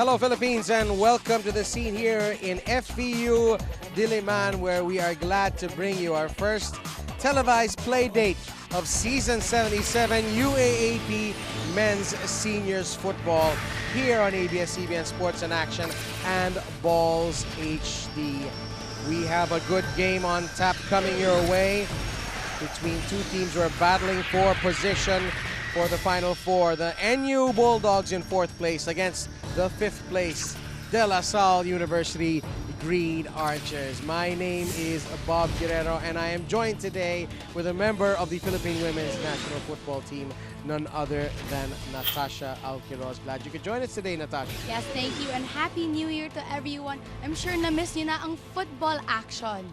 Hello Philippines and welcome to the scene here in FVU Diliman, where we are glad to bring you our first televised play date of Season 77 UAAP Men's Seniors Football here on ABS-CBN Sports in Action and Balls HD. We have a good game on tap coming your way between two teams who are battling for position for the Final Four. The NU Bulldogs in 4th place against the 5th place De La Salle University Green Archers. My name is Bob Guerrero and I am joined today with a member of the Philippine Women's National Football Team, none other than Natasha Alquiros. Glad you could join us today, Natasha. Yes, thank you and Happy New Year to everyone. I'm sure na-miss nyo na ang football action.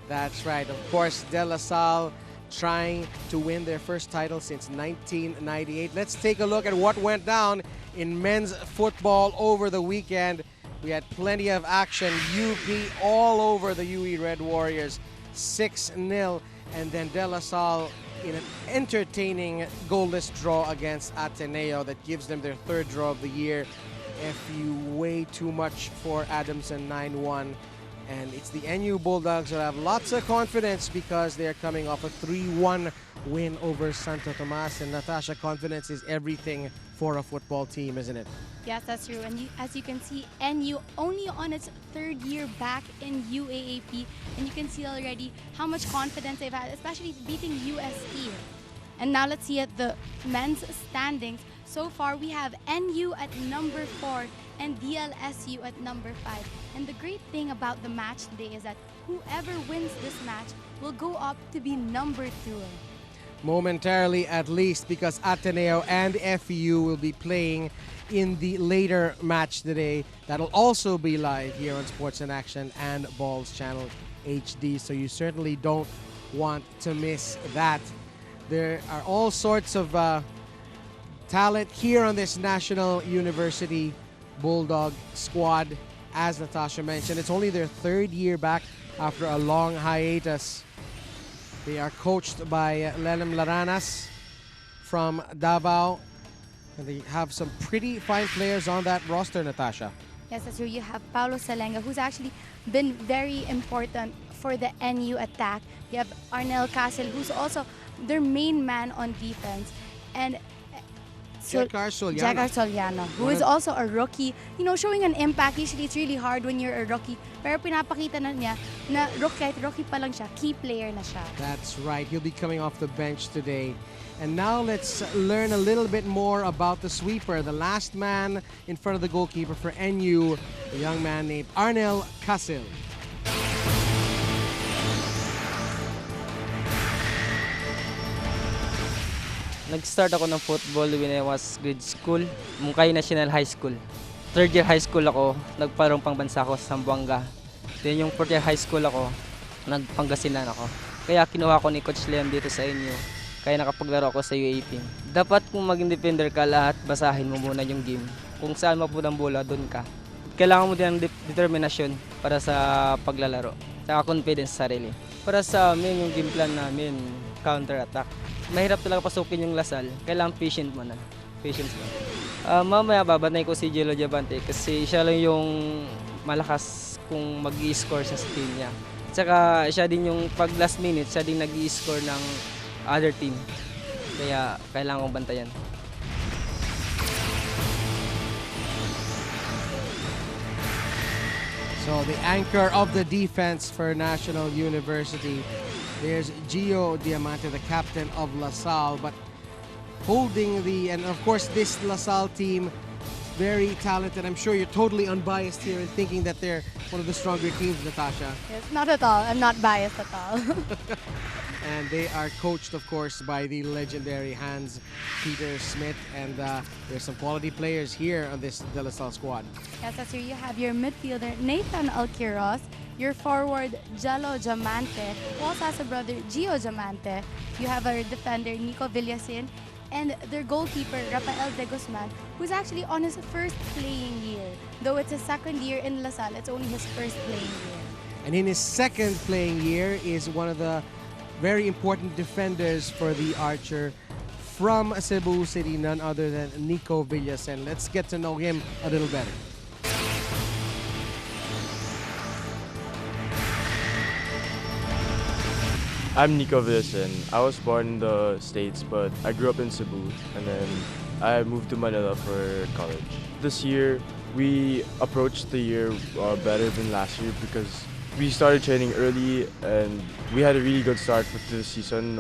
That's right. Of course, De La Salle trying to win their first title since 1998. Let's take a look at what went down in men's football over the weekend. We had plenty of action. UP all over the UE Red Warriors, 6-0. And then De La Salle in an entertaining goalless draw against Ateneo that gives them their 3rd draw of the year. FU way too much for Adamson, 9-1. And it's the NU Bulldogs that have lots of confidence because they're coming off a 3-1 win over Santo Tomas. And Natasha, confidence is everything for a football team, isn't it? Yes, that's true. And as you can see, NU only on its 3rd year back in UAAP. And you can see already how much confidence they've had, especially beating UST. And now let's see at the men's standings. So far, we have NU at number 4 and DLSU at number 5. And the great thing about the match today is that whoever wins this match will go up to be number 2. Momentarily at least, because Ateneo and FEU will be playing in the later match today. That'll also be live here on Sports in Action and Balls Channel HD. So you certainly don't want to miss that. There are all sorts of talent here on this National University Bulldog squad. As Natasha mentioned, it's only their 3rd year back after a long hiatus. They are coached by Lenem Laranas from Davao. And they have some pretty fine players on that roster, Natasha. Yes, that's true. You have Paulo Salenga, who's actually been very important for the NU attack. You have Arnel Castle, who's also their main man on defense. And Jekar Soliano, who is also a rookie, you know, showing an impact. Usually it's really hard when you're a rookie, pero pinapakita na niya na rookie pa lang siya, key player na siya. That's right. He'll be coming off the bench today. And now let's learn a little bit more about the sweeper, the last man in front of the goalkeeper for NU, a young man named Arnel Casil. Nag-start ako ng football when I was grade school, Mungkay National High School. 3rd year high school ako, nagparong pangbansa ako sa Zamboanga. Then yung 4th year high school ako, nagpangasinan ako. Kaya kinuha ko ni Coach Liam dito sa inyo, kaya nakapaglaro ako sa UAAP. Dapat kung maging defender ka lahat, basahin mo muna yung game. Kung saan mapunta ang bola, doon ka. Kailangan mo din ng determinasyon para sa paglalaro, saka confidence sa sarili. Para sa amin, yung game plan namin, counter-attack. Mahirap talaga pasukin yung Lasal, kailangan patient mo na. Patience mo. Mamaya babanay ko si Jello Diabante kasi siya lang yung malakas kung mag-i-score sa team niya. Tsaka siya din yung pag last minute, siya din nag-i-score ng other team. Kaya kailangan kong bantayan. So the anchor of the defense for National University, there's Gio Diamante, the captain of LaSalle, but holding and of course this LaSalle team, very talented. I'm sure you're totally unbiased here in thinking that they're one of the stronger teams, Natasha. Yes, not at all. I'm not biased at all. And they are coached, of course, by the legendary Hans-Peter Smith. And there's some quality players here on this De La Salle squad. Yes, that's here. You have your midfielder, Nathan Alquiros, your forward, Jello Diamante, who also has a brother, Gio Diamante. You have our defender, Nico Villasin, and their goalkeeper, Rafael De Guzman, who's actually on his 1st playing year. Though it's his 2nd year in La Salle, it's only his 1st playing year. And in his 2nd playing year is one of the very important defenders for the Archer from Cebu City, none other than Nico Villasen. Let's get to know him a little better. I'm Nico Villasin. I was born in the States, but I grew up in Cebu, and then I moved to Manila for college. This year, we approached the year better than last year because we started training early and we had a really good start to the season.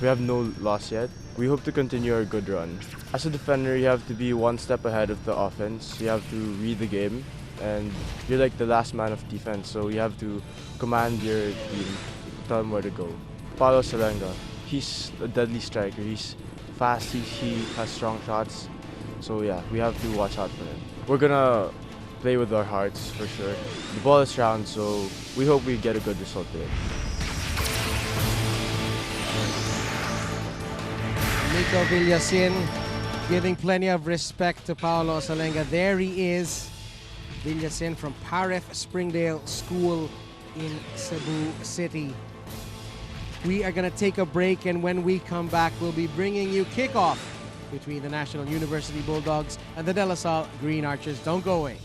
We have no loss yet. We hope to continue our good run. As a defender, you have to be one step ahead of the offense. You have to read the game, and you're like the last man of defense, so you have to command your team, tell them where to go. Paulo Salenga, he's a deadly striker. He's fast, he has strong shots. So yeah, we have to watch out for him. We're gonna play with our hearts for sure. The ball is round, so we hope we get a good result today. Nico Villasin giving plenty of respect to Paulo Salenga. There he is. Villasin from Paref Springdale School in Cebu City. We are going to take a break, and when we come back, we'll be bringing you kickoff between the National University Bulldogs and the De La Salle Green Archers. Don't go away.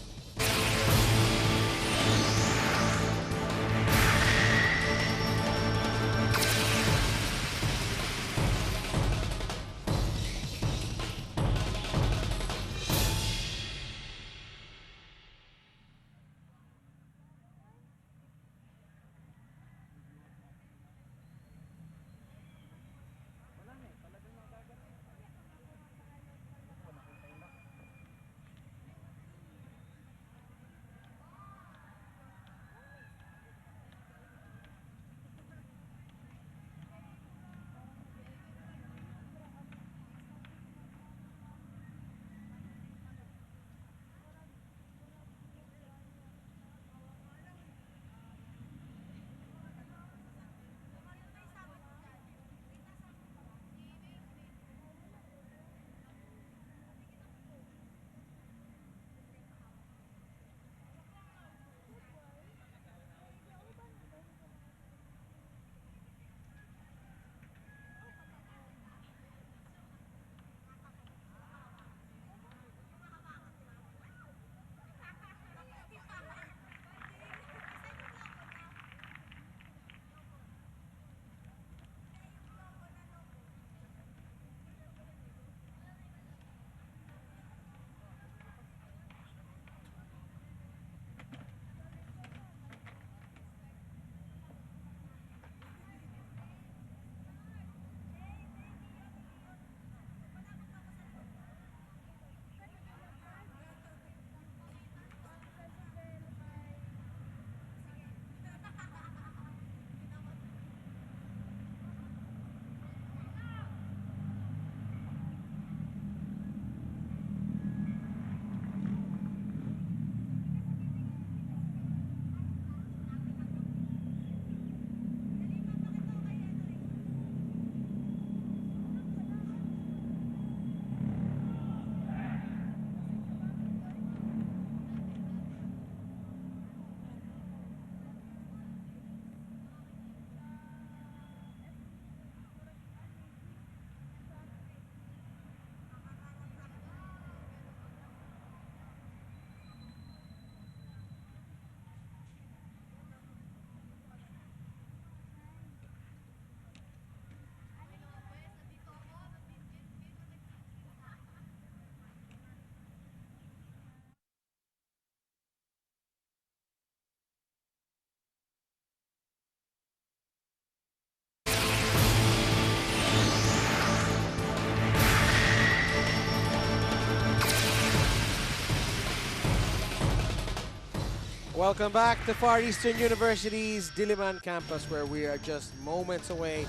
Welcome back to Far Eastern University's Diliman campus, where we are just moments away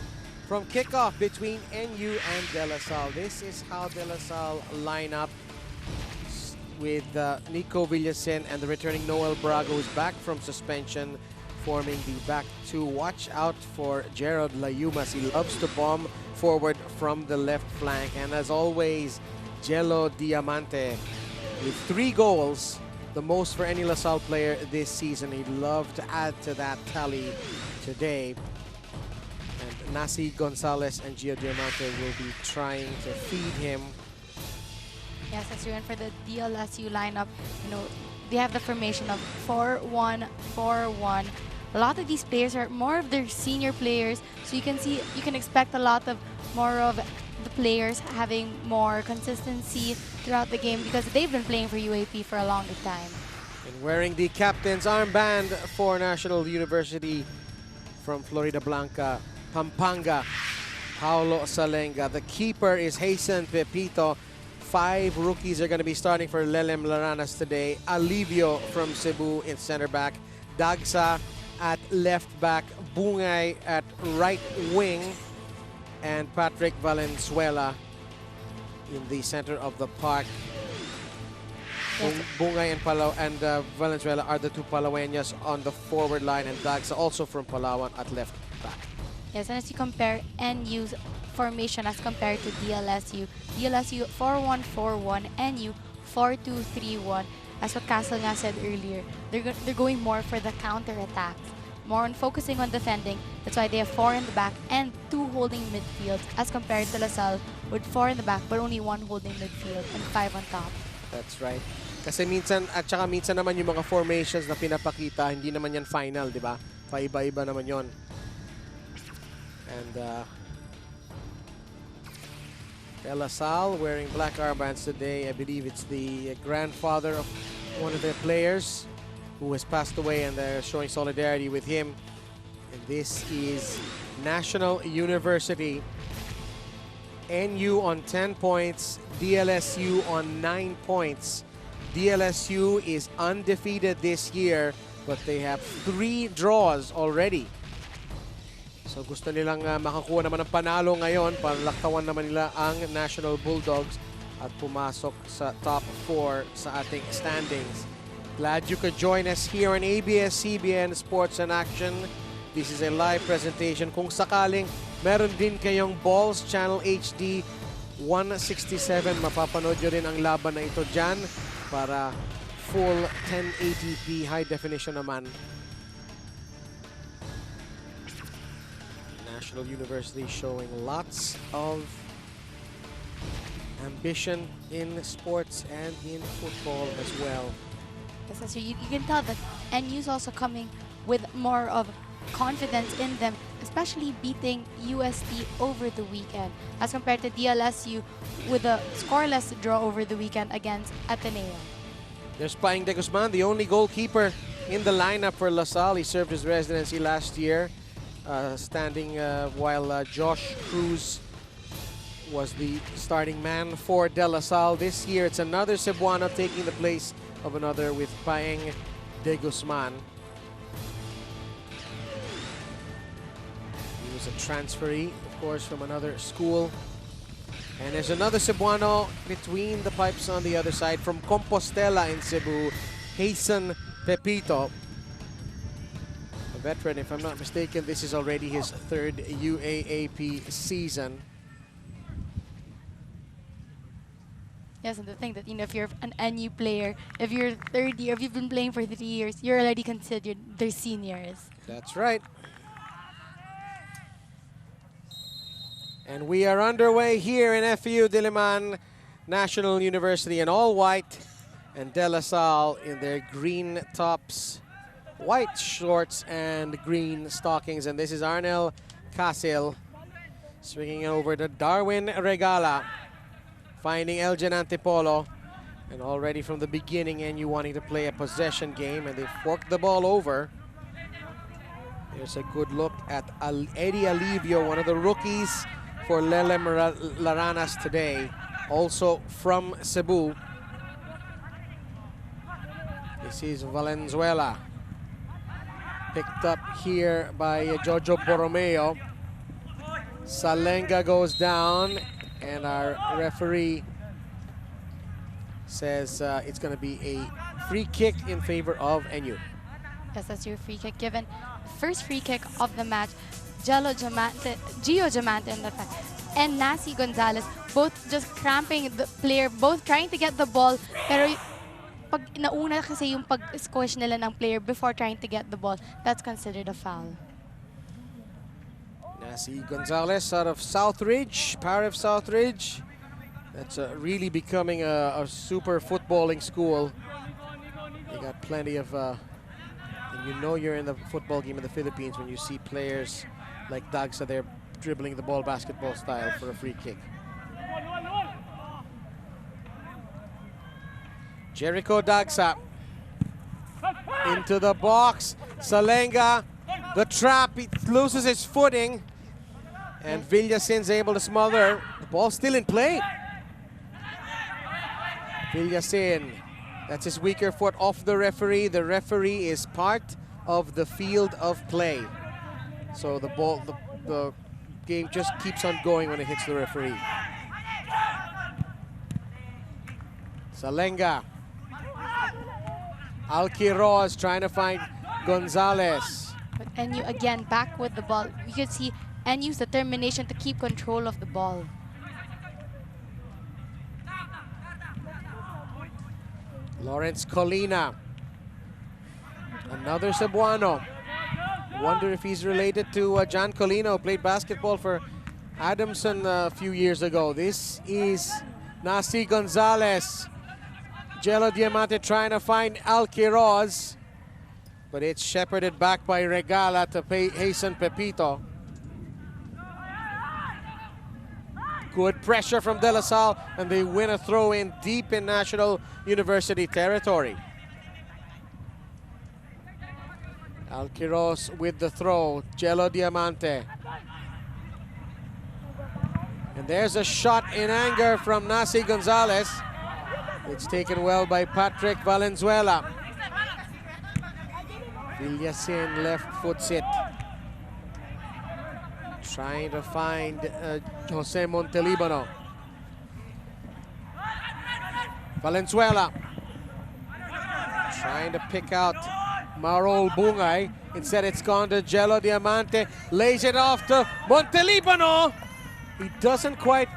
from kickoff between NU and De La Salle. This is how De La Salle line up with Nico Villasin and the returning Noel Braga, who's back from suspension, forming the back two. Watch out for Gerald Layumas. He loves to bomb forward from the left flank. And as always, Jello Diamante with 3 goals, the most for any La Salle player this season. He'd love to add to that tally today. And Nasi Gonzalez and Gio Diamante will be trying to feed him. Yes, that's right. For the DLSU lineup, you know, they have the formation of 4-1-4-1 a lot of these players are more of their senior players. So you can expect a lot of more of the players having more consistency throughout the game because they've been playing for UAP for a longer time. And wearing the captain's armband for National University from Florida Blanca, Pampanga, Paulo Salenga. The keeper is Seasonn Pepito. 5 rookies are going to be starting for Lelem Laranas today. Alivio from Cebu in center back. Dagsa at left back. Bungay at right wing. And Patrick Valenzuela in the center of the park. Bungay and Valenzuela are the 2 Palaweñas on the forward line, and Dagsa also from Palawan at left back. Yes, and as you compare NU's formation as compared to DLSU, DLSU 4-1-4-1, NU 4-2-3-1. As what Castle nga said earlier, they're going more for the counter attacks, more on focusing on defending. That's why they have 4 in the back and 2 holding midfields, as compared to LaSalle with 4 in the back but only 1 holding midfield and 5 on top. That's right. Kasi minsan, at saka minsan naman yung mga formations na pinapakita, hindi naman yan final, di ba? Paiba-iba naman yon. And De La Salle wearing black armbands today. I believe it's the grandfather of one of their players who has passed away, and they're showing solidarity with him. And this is National University. NU on 10 points, DLSU on 9 points. DLSU is undefeated this year, but they have 3 draws already. So gusto nilang makakuha naman ng panalo ngayon para laktawan naman nila ang National Bulldogs at pumasok sa top 4 sa ating standings. Glad you could join us here on ABS-CBN Sports in Action. This is a live presentation. Kung sakaling meron din kayong Balls Channel HD 167, mapapanood nyo rin ang laban na ito dyan para full 1080p high definition naman. National University showing lots of ambition in sports and in football as well. Yes, so you can tell that NU's also coming with more of confidence in them, especially beating UST over the weekend, as compared to DLSU with a scoreless draw over the weekend against Ateneo. There's Paing de Guzman, the only goalkeeper in the lineup for LaSalle. He served his residency last year, standing while Josh Cruz was the starting man for De La Salle. This year, it's another Cebuano taking the place of another with Paing de Guzman. He was a transferee, of course, from another school. And there's another Cebuano between the pipes on the other side from Compostela in Cebu, Seasonn Pepito. A veteran, if I'm not mistaken, this is already his 3rd UAAP season. Yes, and the thing that, you know, if you're an NU player, if you're 3rd year, if you've been playing for 3 years, you're already considered their seniors. That's right. And we are underway here in FEU Diliman National University in all white, and De La Salle in their green tops, white shorts and green stockings. And this is Arnel Casil swinging it over to Darwin Regala, finding Elgin Antipolo. And already from the beginning, NU wanting to play a possession game, and they forked the ball over. There's a good look at Eddie Alivio, one of the rookies for Lelem Laranas today, also from Cebu. This is Valenzuela, picked up here by Jojo Borromeo. Salenga goes down, and our referee says it's going to be a free kick in favor of NU. Yes, that's your free kick given. First free kick of the match. Gio Diamante and Nasi Gonzalez, both just cramping the player, both trying to get the ball. Pero pag nauna kasi yung pag-squish nila ng player before trying to get the ball, that's considered a foul. Nasi Gonzalez out of Southridge, power of Southridge. That's really becoming a super footballing school. They got plenty of You know you're in the football game in the Philippines when you see players like Dagsa there dribbling the ball basketball style for a free kick. Jericho Dagsa into the box. Salenga, the trap, he loses his footing. And Villasin's able to smother. The ball's still in play. Villasin, that's his weaker foot off the referee. The referee is part of the field of play. So the ball, the game just keeps on going when it hits the referee. Salenga. Alquiroz trying to find Gonzalez. But NU again back with the ball. You can see NU's determination to keep control of the ball. Lawrence Colina. Another Cebuano. Wonder if he's related to John Colina, who played basketball for Adamson a few years ago. This is Nasi Gonzalez. Jello Diamante trying to find Alquiroz, but it's shepherded back by Regala to hasten Pepito. Good pressure from De La Salle, and they win a throw-in deep in National University territory. Alquiroz with the throw, Jello Diamante. And there's a shot in anger from Nasi Gonzalez. It's taken well by Patrick Valenzuela. Villasin left foots it. Trying to find Jose Montelibano. Valenzuela. Trying to pick out Marol Bungay. Instead it's gone to Jello Diamante. Lays it off to Montelibano. He doesn't quite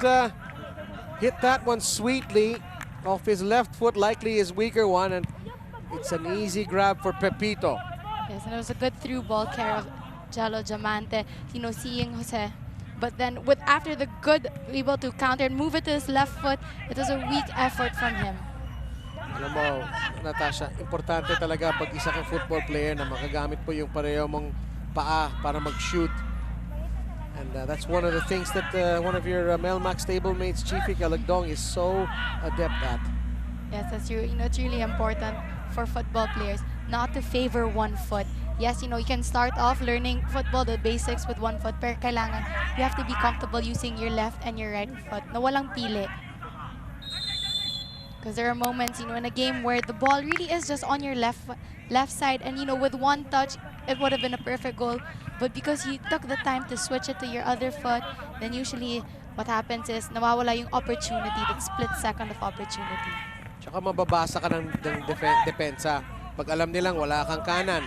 hit that one sweetly. Off his left foot, likely his weaker one, and it's an easy grab for Pepito. Yes, and it was a good through ball carry of Jello Diamante, you know, seeing Jose. But then after the good able to counter and move it to his left foot, it was a weak effort from him. Alam mo, Natasha, importante talaga pag isa kang football player na makagamit po yung pareho mong paa para mag-shoot. And that's one of the things that one of your Melmac stablemates, Chiefy Calagdong, is so adept at. Yes, that's true. You know, it's really important for football players not to favor one foot. Yes, you know, you can start off learning football, the basics with one foot, pero kailangan you have to be comfortable using your left and your right foot na walang pili. Because there are moments, you know, in a game where the ball really is just on your left side, and you know, with one touch, it would have been a perfect goal. But because you took the time to switch it to your other foot, then usually what happens is nawawala yung opportunity, that split second of opportunity. Tsaka mababasa ka ng depensa. Pag alam nilang wala kang kanan,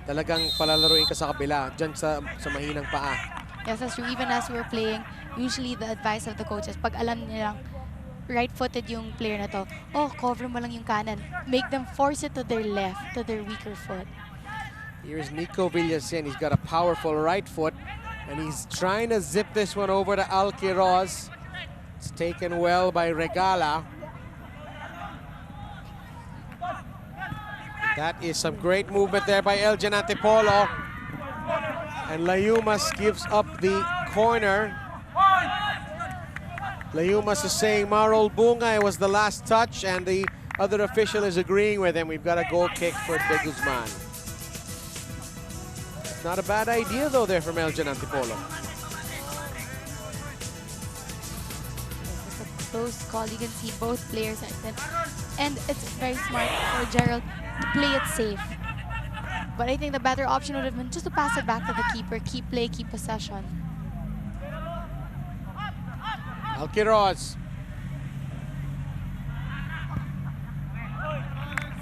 talagang palalaruin ka sa kabila, dyan sa mahinang paa. Yes, that's true. Even as we were playing, usually the advice of the coaches, pag alam nilang right-footed yung player na to, cover mo lang yung kanan. Make them force it to their left, to their weaker foot. Here's Nico Villasin. He's got a powerful right foot, and he's trying to zip this one over to Alquiroz. It's taken well by Regala. That is some great movement there by Elgin Antipolo. And Layumas gives up the corner. Layumas is saying Marol Bungay was the last touch, and the other official is agreeing with him. We've got a goal kick for De Guzman. Not a bad idea, though, there from Elgin Antipolo. It's a close call. You can see both players. And it's very smart for Gerald to play it safe. But I think the better option would have been just to pass it back to the keeper. Keep play, keep possession. Alquiroz.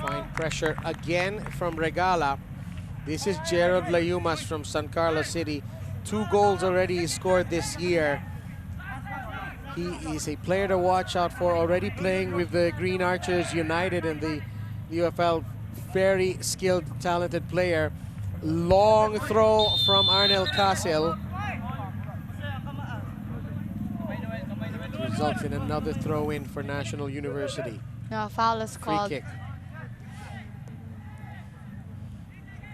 Fine pressure again from Regala. This is Gerald Layumas from San Carlos City. 2 goals already scored this year. He is a player to watch out for, already playing with the Green Archers United in the UFL. Very skilled, talented player. Long throw from Arnel Casil. Results in another throw-in for National University. No, foul is called. Free kick.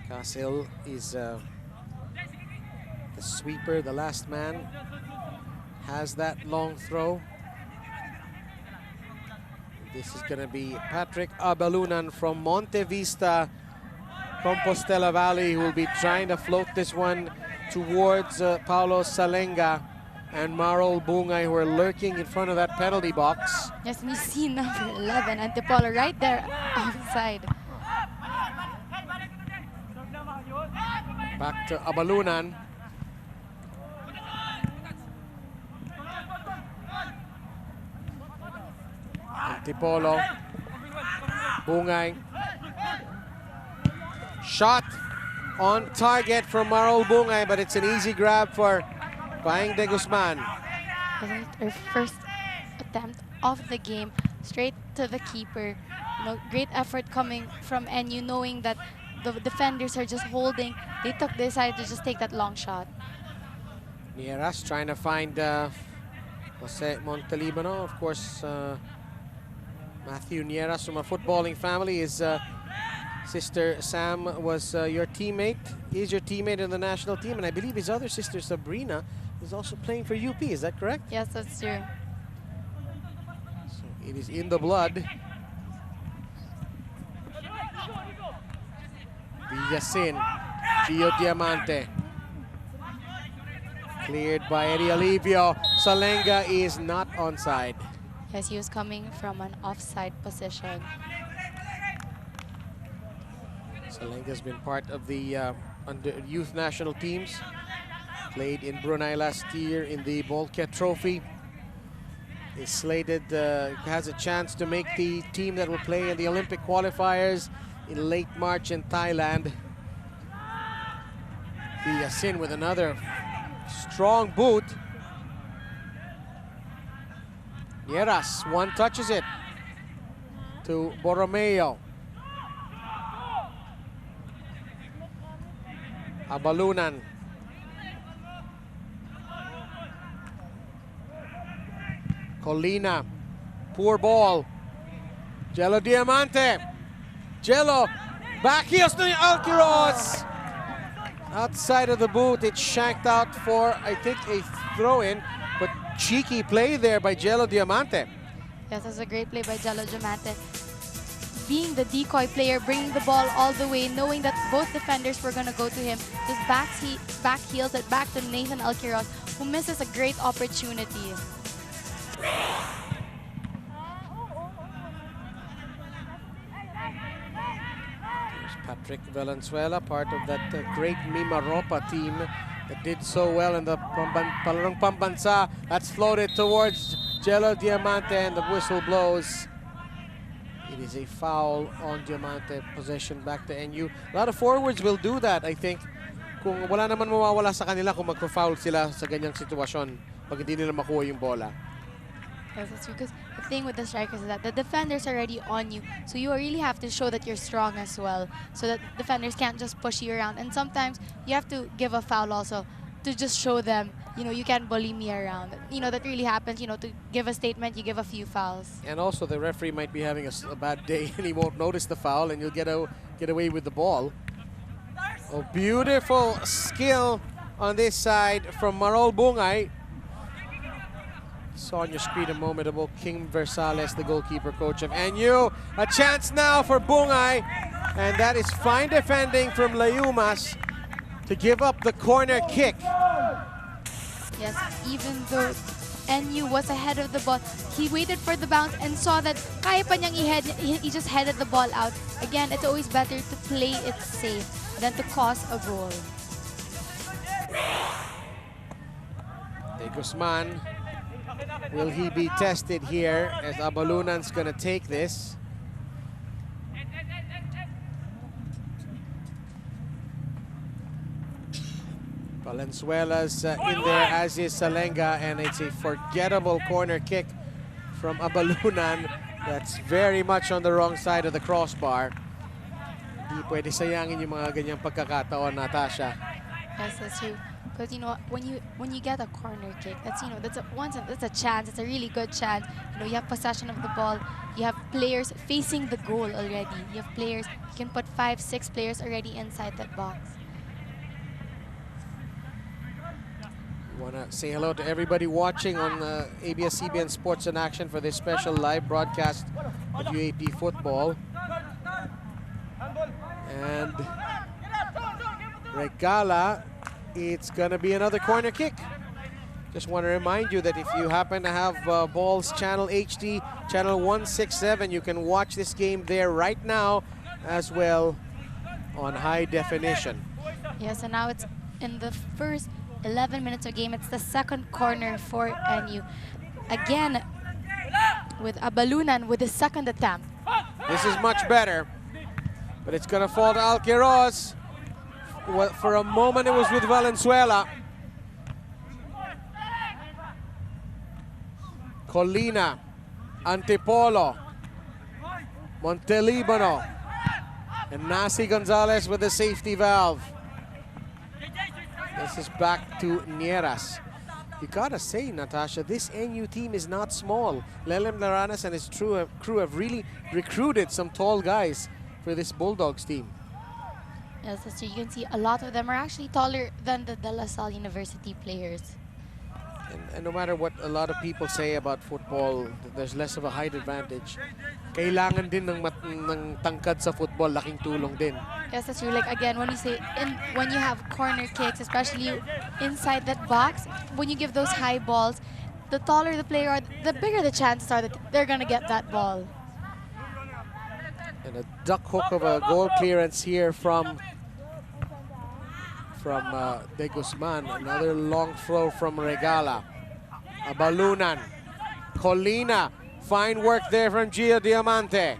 Casil is the sweeper, the last man. Has that long throw. This is going to be Patrick Abalunan from Monte Vista, Compostela Valley, who will be trying to float this one towards Paulo Salenga and Marol Bungay, who are lurking in front of that penalty box. Yes, and you see number 11, Antipolo, right there outside. Back to Abalunan. Antipolo. Bungay. Shot on target from Marol Bungay, but it's an easy grab for Paeng de Guzman. Her first attempt of the game, straight to the keeper. You know, great effort coming from NU, knowing that the defenders are just holding. They decided to just take that long shot. Nieras trying to find Jose Montelibano. Of course, Matthew Nieras from a footballing family. His sister Sam was your teammate. Is your teammate in the national team, and I believe his other sister Sabrina is also playing for UP. Is that correct? Yes, that's true. So it is in the blood. Villasin, Gio Diamante. Cleared by Eddie Alivio. Salenga is not onside. Yes, he was coming from an offside position. Salenga's been part of the under youth national teams. Played in Brunei last year in the Bolket Trophy. Is slated, has a chance to make the team that will play in the Olympic qualifiers in late March in Thailand. Villasin with another strong boot. Nieras, one touches it to Borromeo. Abalunan. Colina, poor ball. Jello Diamante. Jello, back heels to Alquiros. Outside of the boot, it's shanked out for, I think, a throw-in, but cheeky play there by Jello Diamante. Yes, that's a great play by Jello Diamante. Being the decoy player, bringing the ball all the way, knowing that both defenders were going to go to him, just back heels it back to Nathan Alquiros, who misses a great opportunity. Patrick Valenzuela, part of that great Mimaropa team that did so well in the Palarong Pambansa. That's floated towards Jello Diamante and the whistle blows. It is a foul on Diamante, possession back to NU. A lot of forwards will do that, I think. Kung wala naman mawawala sa kanila kung magpa-foul sila sa ganyang sitwasyon pag hindi nila makuha yung bola. Yes, that's because the thing with the strikers is that the defenders are already on you, so you really have to show that you're strong as well, so that defenders can't just push you around. And sometimes you have to give a foul also to just show them, you know, you can't bully me around. You know, that really happens, you know, to give a statement, you give a few fouls. And also the referee might be having a bad day and he won't notice the foul and you'll get away with the ball. Oh, beautiful skill on this side from Marol Bungay. Saw on your screen a moment ago, King Versales, the goalkeeper coach of NU. A chance now for Bungay, and that is fine defending from Layumas to give up the corner kick. Yes, even though NU was ahead of the ball, he waited for the bounce and saw that kaya pa niyang he just headed the ball out. Again, it's always better to play it safe than to cause a goal. De Guzman, will he be tested here as Abalunan's gonna take this? Valenzuela's in there, as is Salenga, and it's a forgettable corner kick from Abalunan that's very much on the wrong side of the crossbar. Hindi pwede sayangin yung mga ganyang pagkakataon, Natasha. Yes, that's true. Because when you get a corner kick, that's that's a chance. It's a really good chance. You have possession of the ball. You have players facing the goal already. You have players. You can put 5, 6 players already inside that box. Want to say hello to everybody watching on ABS-CBN Sports in Action for this special live broadcast of UAAP football. And Regala, it's going to be another corner kick. Just want to remind you that if you happen to have Balls Channel HD, Channel 167, you can watch this game there right now as well on high definition. Yes, and now it's in the first 11 minutes of game. It's the second corner for NU. Again, with Abalunan with the second attempt. This is much better, but it's going to fall to Alquiroz. For a moment, it was with Valenzuela. Colina, Antipolo, Montelibano, and Nasi Gonzalez with the safety valve. This is back to Nieras. You gotta say, Natasha, this NU team is not small. Lelem Laranas and his crew have really recruited some tall guys for this Bulldogs team. Yes, so you can see a lot of them are actually taller than the De La Salle University players. And no matter what a lot of people say about football, there's less of a height advantage. Kailangan din ng tangkad sa football, laking tulong din. Yes, that's true. Like again, when you have corner kicks, especially inside that box, when you give those high balls, the taller the player are, the bigger the chances are that they're gonna get that ball. And a duck hook of a goal clearance here from De Guzman. Another long throw from Regala. Abalunan. Colina. Fine work there from Gio Diamante.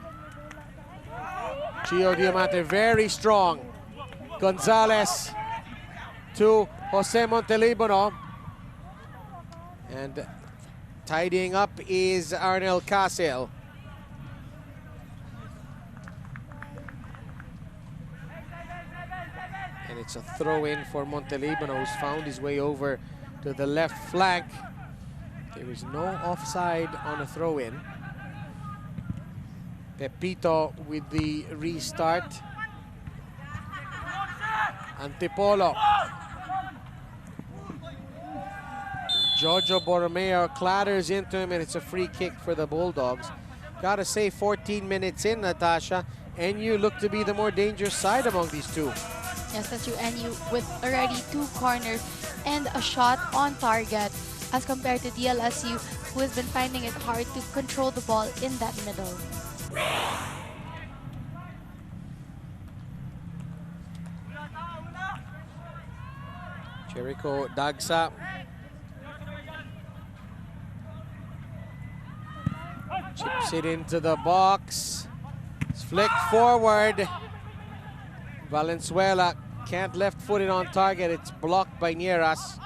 Gio Diamante very strong. Gonzalez to Jose Montelibano. And tidying up is Arnel Casil. And it's a throw-in for Montelibano, who's found his way over to the left flank. There is no offside on a throw-in. Pepito with the restart. Antipolo. Jojo Borromeo clatters into him, and it's a free kick for the Bulldogs. Gotta say, 14 minutes in, Natasha, NU look to be the more dangerous side among these two. Yes, that's true. NU with already 2 corners and a shot on target, as compared to DLSU, who has been finding it hard to control the ball in that middle. Jericho Dagsa. Chips it into the box. It's flicked forward. Valenzuela can't left foot it on target. It's blocked by Nieras.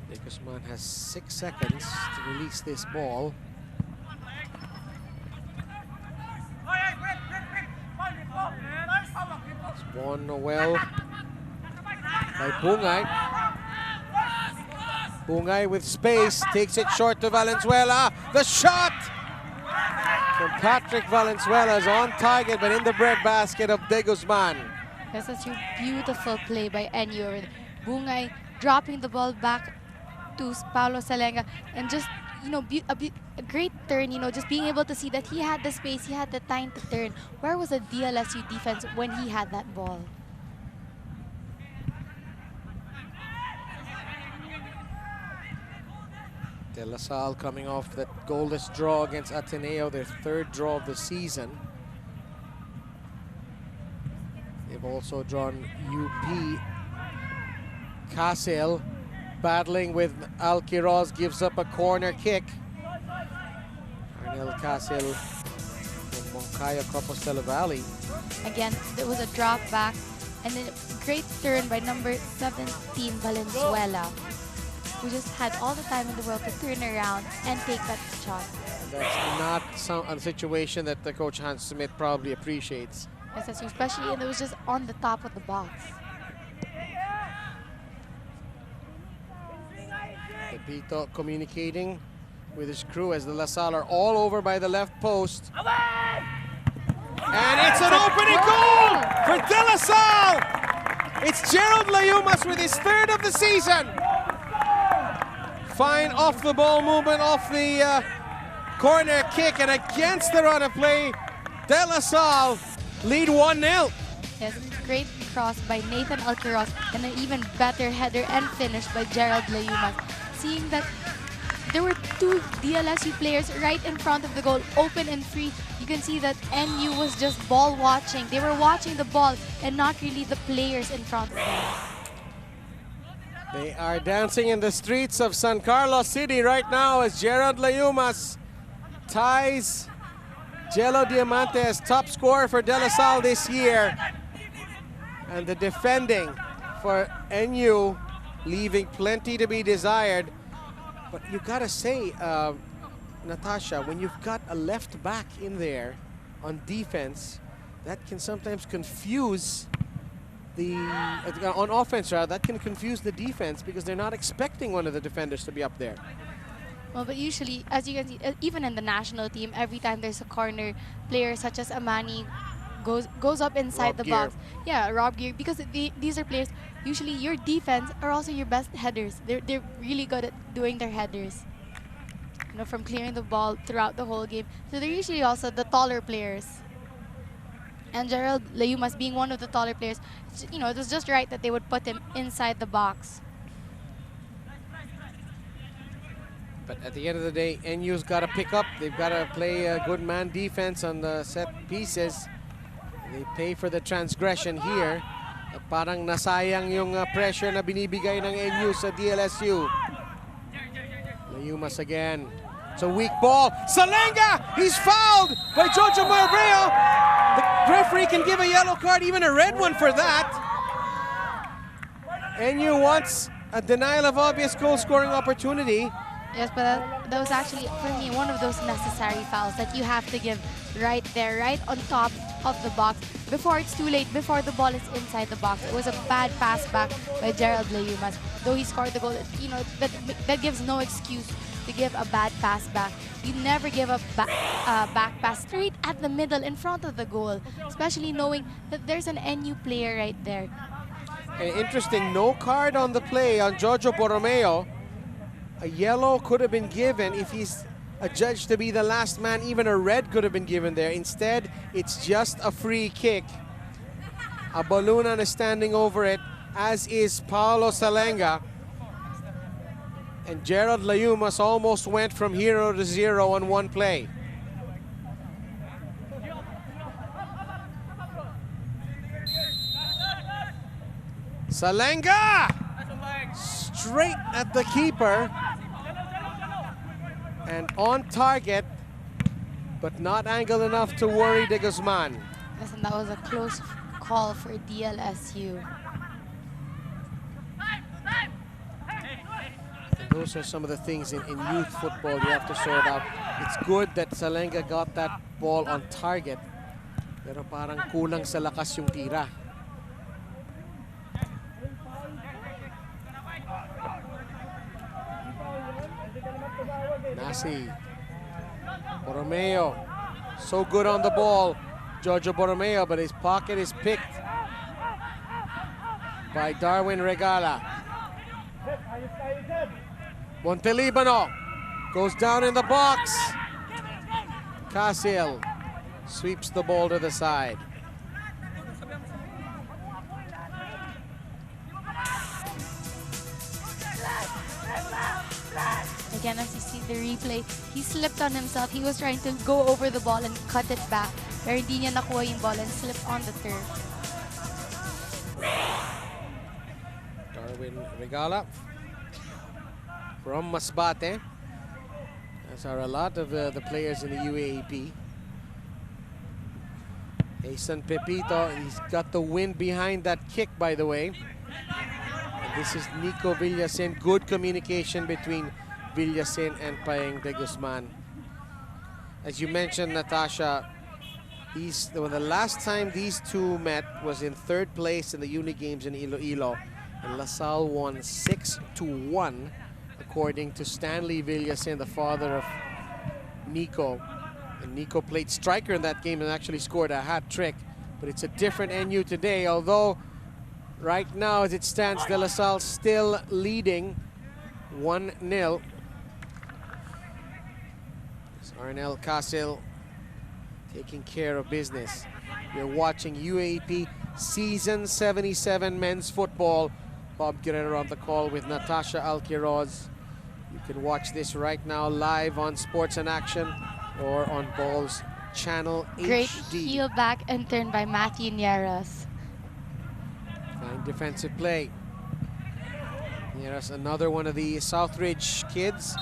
De Guzman has 6 seconds to release this ball. It's won well by Bungay. Bungay with space, takes it short to Valenzuela. The shot from Patrick Valenzuela is on target, but in the breadbasket of De Guzman. That's such a beautiful play by NU. Bungay dropping the ball back to Paulo Salenga, and just, a great turn, just being able to see that he had the space, he had the time to turn. Where was the DLSU defense when he had that ball? De La Salle coming off that goalless draw against Ateneo, their 3rd draw of the season. They've also drawn UP. Casil battling with Alquiroz, gives up a corner kick. Arnel Casil from Moncaya, Compostela Valley. Again, there was a drop back, and then a great turn by number 17, Valenzuela, who just had all the time in the world to turn around and take that shot. That's not a situation that the coach Hans Smith probably appreciates. Yes, especially, and it was just on the top of the box. Pepito communicating with his crew as the LaSalle are all over by the left post. And it's an opening goal for De La Salle. It's Gerald Layumas with his third of the season. Fine off the ball movement, off the corner kick, and against the run of play, De La Salle lead 1-0. Yes, great cross by Nathan Alcaraz and an even better header and finish by Gerald Layumas. Seeing that there were two DLSU players right in front of the goal, open and free. You can see that NU was just ball watching. They were watching the ball and not really the players in front of them. They are dancing in the streets of San Carlos City right now as Gerald Layumas ties Jello Diamante as top scorer for De La Salle this year. And the defending for NU leaving plenty to be desired. But you gotta say, Natasha, when you've got a left back in there on defense, that can sometimes confuse the, on offense rather, that can confuse the defense because they're not expecting one of the defenders to be up there. Well, but usually, as you can see, even in the national team, every time there's a corner, player such as Amani goes up inside the box. Yeah, Rob Gear, because these are players, usually your defense are also your best headers. They're really good at doing their headers. You know, from clearing the ball throughout the whole game. So they're usually also the taller players. And Gerald Layumas being one of the taller players, you know, it was just right that they would put him inside the box. But at the end of the day, NU's got to pick up. They've got to play a good man defense on the set pieces. They pay for the transgression here. Parang nasayang yung pressure na binibigay ng NU sa DLSU. Layumas again. It's a weak ball. Salenga! He's fouled by Jojo Marbreo. The referee can give a yellow card, even a red one for that. NU wants a denial of obvious goal-scoring opportunity. Yes, but that was actually, for me, one of those necessary fouls that you have to give right there, right on top of the box, before it's too late, before the ball is inside the box. It was a bad pass back by Gerald Layumas. Though he scored the goal, you know, that gives no excuse to give a bad pass back. You never give a back pass straight at the middle in front of the goal, especially knowing that there's an NU player right there. Interesting, no card on the play on Jojo Borromeo. A yellow could have been given if he's adjudged to be the last man. Even a red could have been given there. Instead, it's just a free kick. Abalunan is standing over it, as is Paolo Salenga. And Gerald Layumas almost went from 0 to 0 on one play. Salenga! Straight at the keeper. And on target, but not angled enough to worry De Guzman. Listen, that was a close call for DLSU. And those are some of the things in youth football you have to sort out. It's good that Salenga got that ball on target, pero parang kulang sa lakas yung tira. Nasi. Borromeo. So good on the ball. Jojo Borromeo, but his pocket is picked by Darwin Regala. Montelibano goes down in the box. Casil sweeps the ball to the side. Again, as you see the replay, he slipped on himself. He was trying to go over the ball and cut it back. Pero hindi niya nakuha yung ball and slipped on the turf. Darwin Regala from Masbate. As are a lot of the players in the UAAP. Seasonn Pepito, he's got the wind behind that kick, by the way. And this is Nico Villasen. Good communication between Villasen and Paeng de Guzman. As you mentioned, Natasha, the last time these two met was in third place in the Uni Games in Iloilo, and LaSalle won 6-1 at according to Stanley Villasin, the father of Nico. And Nico played striker in that game and actually scored a hat trick. But it's a different NU today, although right now as it stands, De La Salle still leading 1-0. Arnel Casil taking care of business. You're watching UAAP Season 77 men's football. Bob Guerrero on the call with Natasha Alquiroz. You can watch this right now live on Sports in Action or on Balls Channel Great HD. heel back and turn by Matthew Nieras. Fine defensive play. Nieras, another one of the Southridge kids.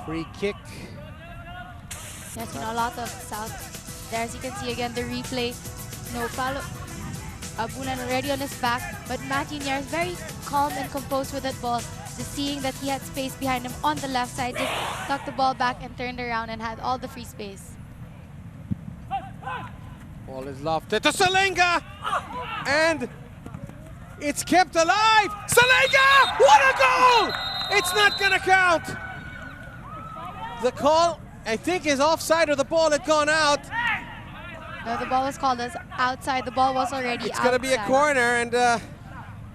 Free kick. Yes, a lot of South. There, as you can see again, the replay. No follow. Abulan already on his back, but Matthew Nieras very calm and composed with that ball. Just seeing that he had space behind him on the left side, just tucked the ball back and turned around and had all the free space. Ball is lofted to Salenga, and it's kept alive. Salenga! What a goal! It's not gonna count. The call, I think, is offside, or the ball had gone out. No, the ball was called as outside. The ball was already It's going to be a corner, and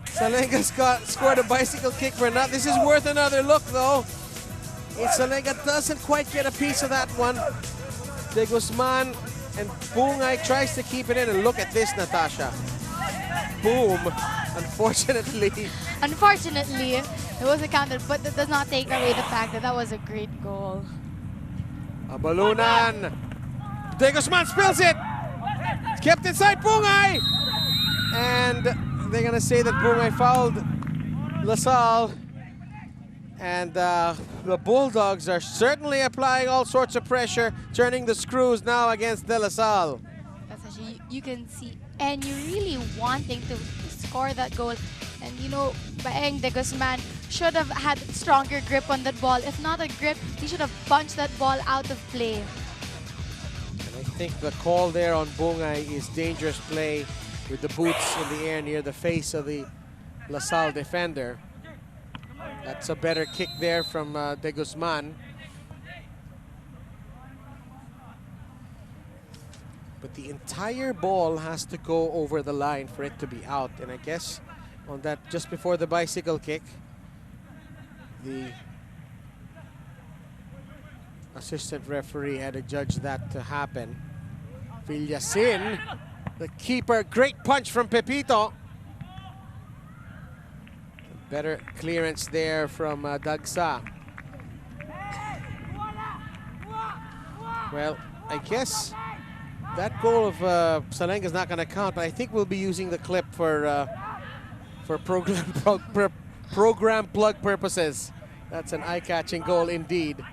Salenga's scored a bicycle kick for not. This is worth another look, though. Salenga doesn't quite get a piece of that one. De Guzman and Bungay tries to keep it in, and look at this, Natasha. Boom. Unfortunately. Unfortunately, it wasn't counted, but that does not take away the fact that that was a great goal. Abalunan. De Guzman spills it. It's kept inside Bungay. And they're going to say that Bungay fouled La Salle. And the Bulldogs are certainly applying all sorts of pressure, turning the screws now against De La Salle. That's actually, you can see, and you really wanting to score that goal. And you know, Baeng De Guzman should have had stronger grip on that ball. If not a grip, he should have punched that ball out of play. And I think the call there on Bungay is dangerous play with the boots in the air near the face of the La Salle defender. That's a better kick there from De Guzman. But the entire ball has to go over the line for it to be out. And I guess on that, just before the bicycle kick, the assistant referee had to judge that to happen. Villasin, the keeper, great punch from Pepito. Better clearance there from Dagsa. Well, I guess that goal of Salenga is not going to count, but I think we'll be using the clip for program plug purposes. That's an eye-catching goal indeed.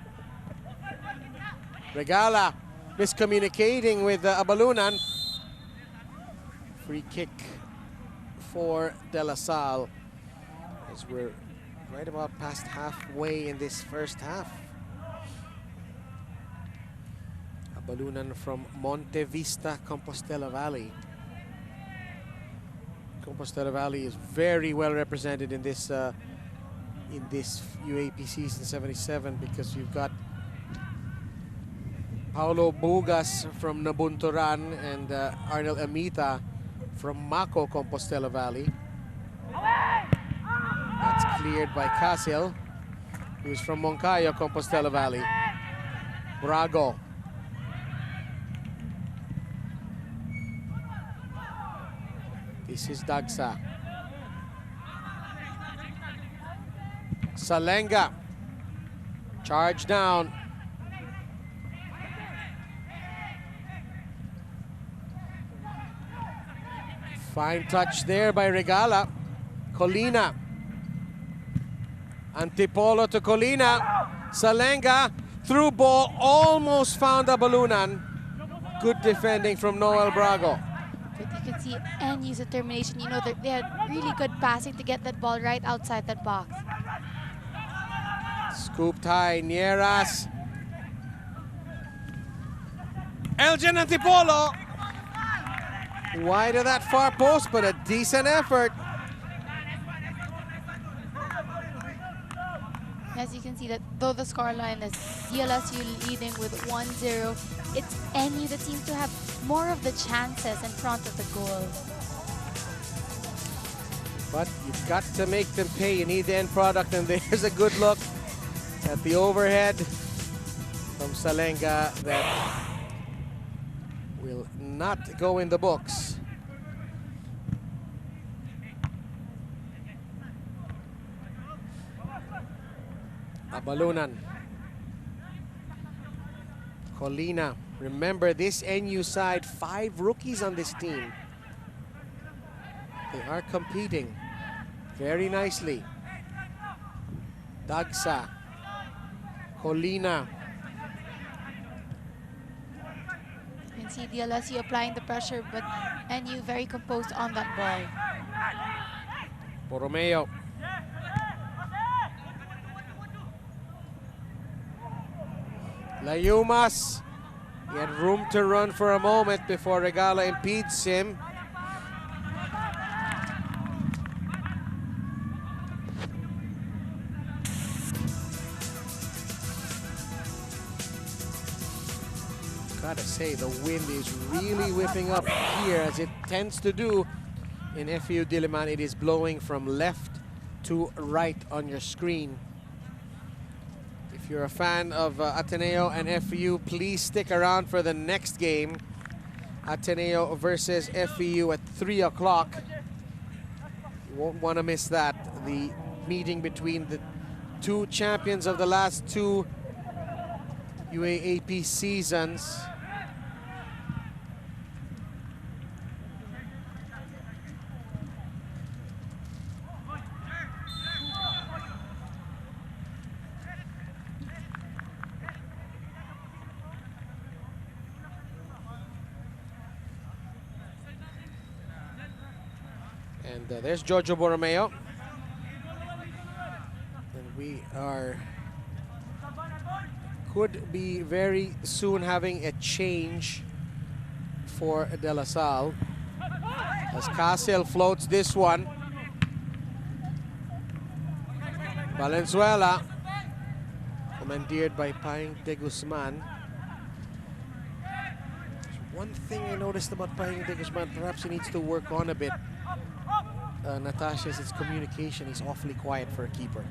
Regala miscommunicating with Abalunan. Free kick for De La Salle, as we're right about past halfway in this first half. Abalunan from Monte Vista, Compostela Valley. Compostela Valley is very well represented in this UAAP Season 77, because you've got Paulo Bugas from Nabunturan and Arnel Amita from Mako, Compostela Valley. That's cleared by Casil, who's from Moncayo, Compostela Valley. Brago. This is Dagsa. Salenga. Charge down. Fine touch there by Regala. Colina. Antipolo to Colina. Salenga. Through ball. Almost found Abalunan. Good defending from Noel Brago. But you can see NU's determination. You know, they had really good passing to get that ball right outside that box. Scooped high. Nieras. Elgin Antipolo. Wide of that far post, but a decent effort. As you can see that though the scoreline is DLSU leading with 1-0, it's NU that seems to have more of the chances in front of the goal. But you've got to make them pay. You need the end product, and there's a good look at the overhead from Salenga that will not go in the books. Abalunan. Colina. Remember, this NU side, 5 rookies on this team. They are competing very nicely. Dagsa. Colina. You can see DLSU applying the pressure, but NU very composed on that ball. Borromeo. Layumas. He had room to run for a moment before Regala impedes him. Gotta say, the wind is really whipping up here, as it tends to do in FEU Diliman. It is blowing from left to right on your screen. If you're a fan of Ateneo and FEU, please stick around for the next game. Ateneo versus FEU at 3 o'clock. You won't want to miss that. The meeting between the 2 champions of the last 2 UAAP seasons. And there's Jojo Borromeo. And we could be very soon having a change for De La Salle, as Casiel floats this one. Valenzuela, commandeered by Paing de Guzman. One thing I noticed about Paing de Guzman, perhaps he needs to work on a bit, Natasha, is his communication. He's awfully quiet for a keeper.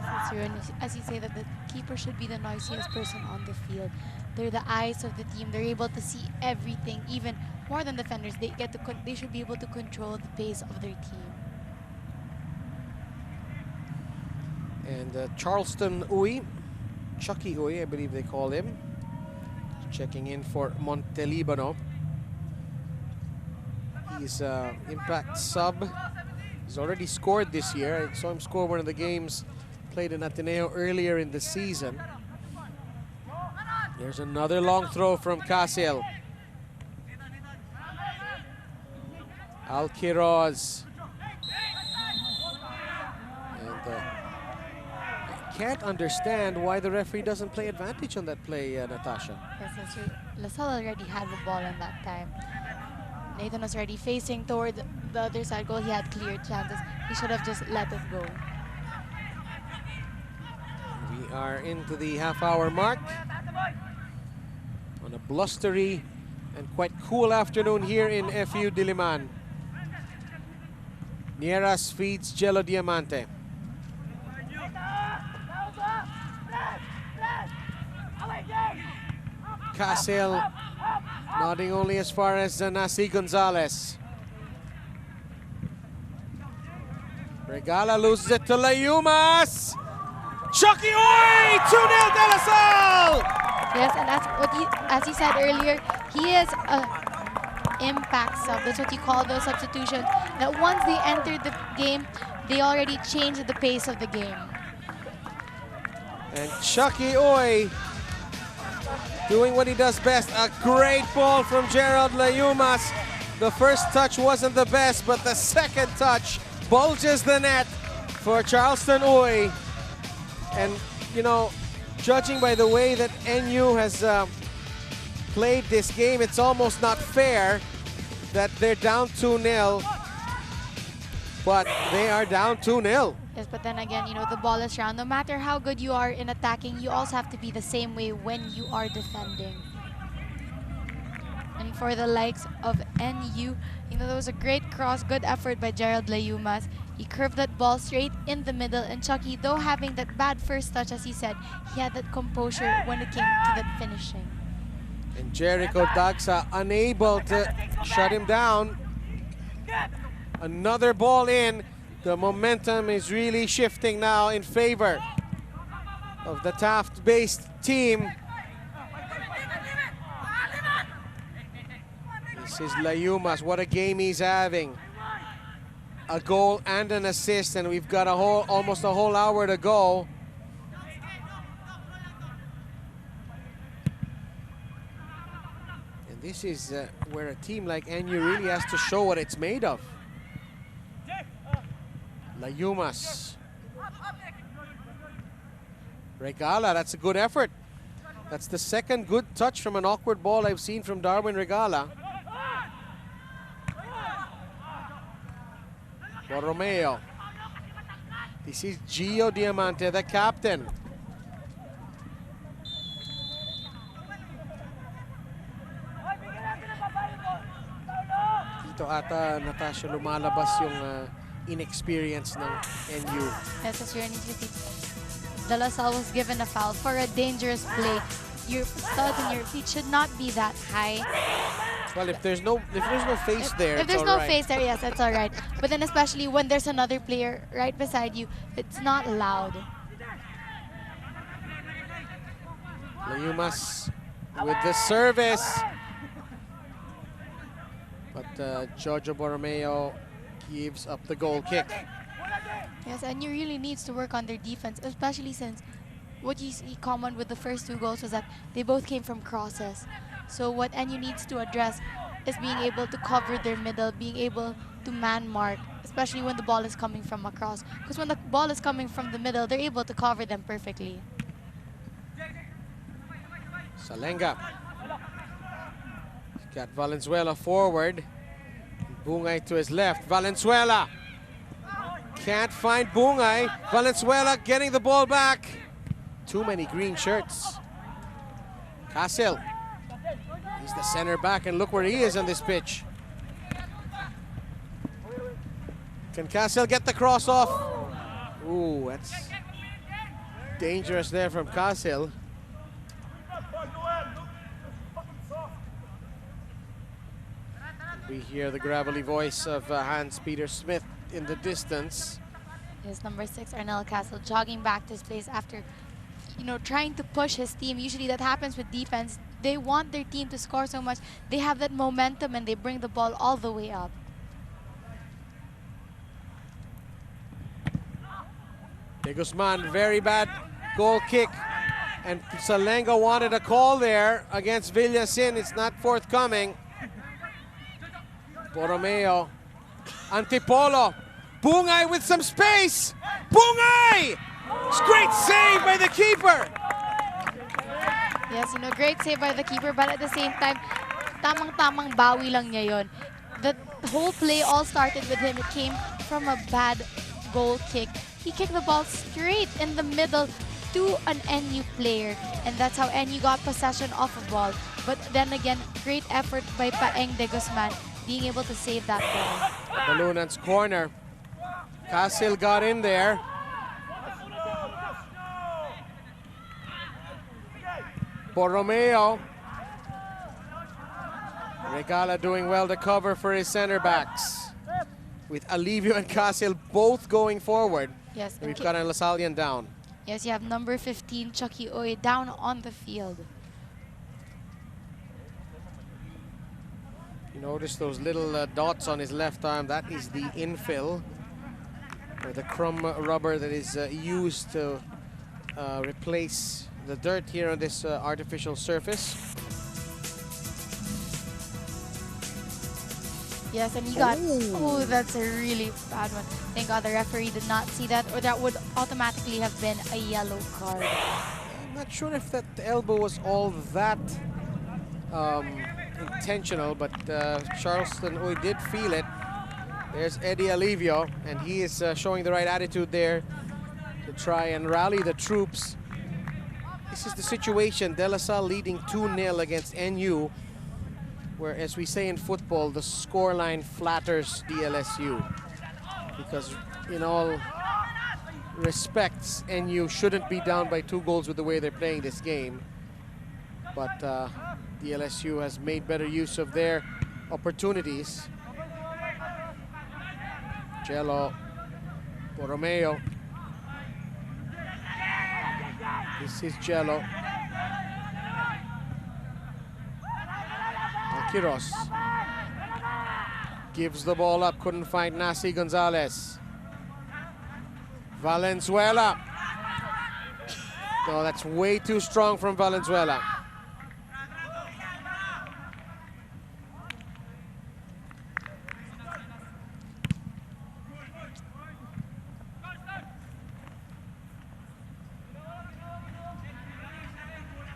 Yes, true. And as you say, that the keeper should be the noisiest person on the field. They're the eyes of the team. They're able to see everything, even more than defenders. They should be able to control the pace of their team. And Charleston Uy, Chucky Uy, I believe they call him, checking in for Montelibano. He's impact sub. He's already scored this year. I saw him score one of the games played in Ateneo earlier in the season. There's another long throw from Casiel. Alquiroz. And I can't understand why the referee doesn't play advantage on that play, Natasha. Yes, that's true. La Salle already had the ball in that time. Nathan was already facing toward the other side goal. He had clear chances. He should have just let it go. We are into the half-hour mark on a blustery and quite cool afternoon here in FEU Diliman. Nieras feeds Jello Diamante. Casiel nodding only as far as Nasi Gonzalez. Regala loses it to Layumas. Chucky Uy! 2-0 De La Salle! Yes, and that's what as he said earlier, he is an impact sub. That's what you call those substitutions. That once they enter the game, they already change the pace of the game. And Chucky Uy doing what he does best. A great ball from Gerald Layumas. The first touch wasn't the best, but the second touch bulges the net for Charleston Uy. And, you know, judging by the way that NU has played this game, it's almost not fair that they're down 2-0. But they are down 2-0. Yes, but then again, you know, the ball is round. No matter how good you are in attacking, you also have to be the same way when you are defending. And for the likes of NU, you know, there was a great cross, good effort by Gerald Layumas. He curved that ball straight in the middle, and Chucky, though having that bad first touch, as he said, he had that composure when it came to that finishing. And Jericho Dagsa unable to shut him down. Another ball in. The momentum is really shifting now in favor of the Taft-based team. This is Layumas. What a game he's having. A goal and an assist, and we've got almost a whole hour to go. And this is where a team like NU really has to show what it's made of. Layumas. Regala, that's a good effort. That's the second good touch from an awkward ball I've seen from Darwin Regala. Borromeo. This is Gio Diamante, the captain. Dito ata, Natasha, lumalabas yung inexperience ng NU. Yes, as you're De La Salle was given a foul for a dangerous play. Your studs and your feet should not be that high. Well, if there's no face there, if there's no face there, yes, that's all right. But then especially when there's another player right beside you, it's not loud. Layumas with the service. But Jojo Borromeo gives up the goal kick. Yes, and you really needs to work on their defense, especially since what you see common with the first two goals was that they both came from crosses. So what NU needs to address is being able to cover their middle, being able to man mark, especially when the ball is coming from across. Because when the ball is coming from the middle, they're able to cover them perfectly. Salenga. Got Valenzuela forward. Bungay to his left. Valenzuela. Can't find Bungay. Valenzuela getting the ball back. Too many green shirts. Casil. He's the center back, and look where he is on this pitch. Can Casil get the cross off? Ooh, that's dangerous there from Casil. We hear the gravelly voice of Hans-Peter Smith in the distance. Yes, number 6, Arnel Castle, jogging back to his place after, you know, trying to push his team. Usually that happens with defense. They want their team to score so much. They have that momentum and they bring the ball all the way up. De Guzman, very bad goal kick. And Salenga wanted a call there against Villasin. It's not forthcoming. Borromeo. Antipolo. Bungay with some space. Bungay! Great save by the keeper. Yes, you know, great save by the keeper, but at the same time, tamang-tamang bawi lang niya yon. The whole play all started with him. It came from a bad goal kick. He kicked the ball straight in the middle to an NU player, and that's how NU got possession of the ball. But then again, great effort by Paeng de Guzman, being able to save that ball. Balunan's corner. Casil got in there. Borromeo. Regala doing well to cover for his center backs. With Alivio and Casil both going forward. Yes, We've got an Lasallian down. Yes, you have number 15, Chucky Oy, down on the field. You notice those little dots on his left arm. That is the infill, or the crumb rubber that is used to replace the dirt here on this artificial surface. Yes, and he got, oh, that's a really bad one. Thank God the referee did not see that, or that would automatically have been a yellow card. I'm not sure if that elbow was all that intentional, but Charleston Oy did feel it. There's Eddie Alivio, and he is showing the right attitude there to try and rally the troops. This is the situation. De La Salle leading 2-0 against NU, where, as we say in football, the scoreline flatters DLSU. Because in all respects, NU shouldn't be down by 2 goals with the way they're playing this game. But DLSU has made better use of their opportunities. Jello, Borromeo. This is Jello. Alquiros gives the ball up, couldn't find Nasi Gonzalez. Valenzuela. Oh, that's way too strong from Valenzuela.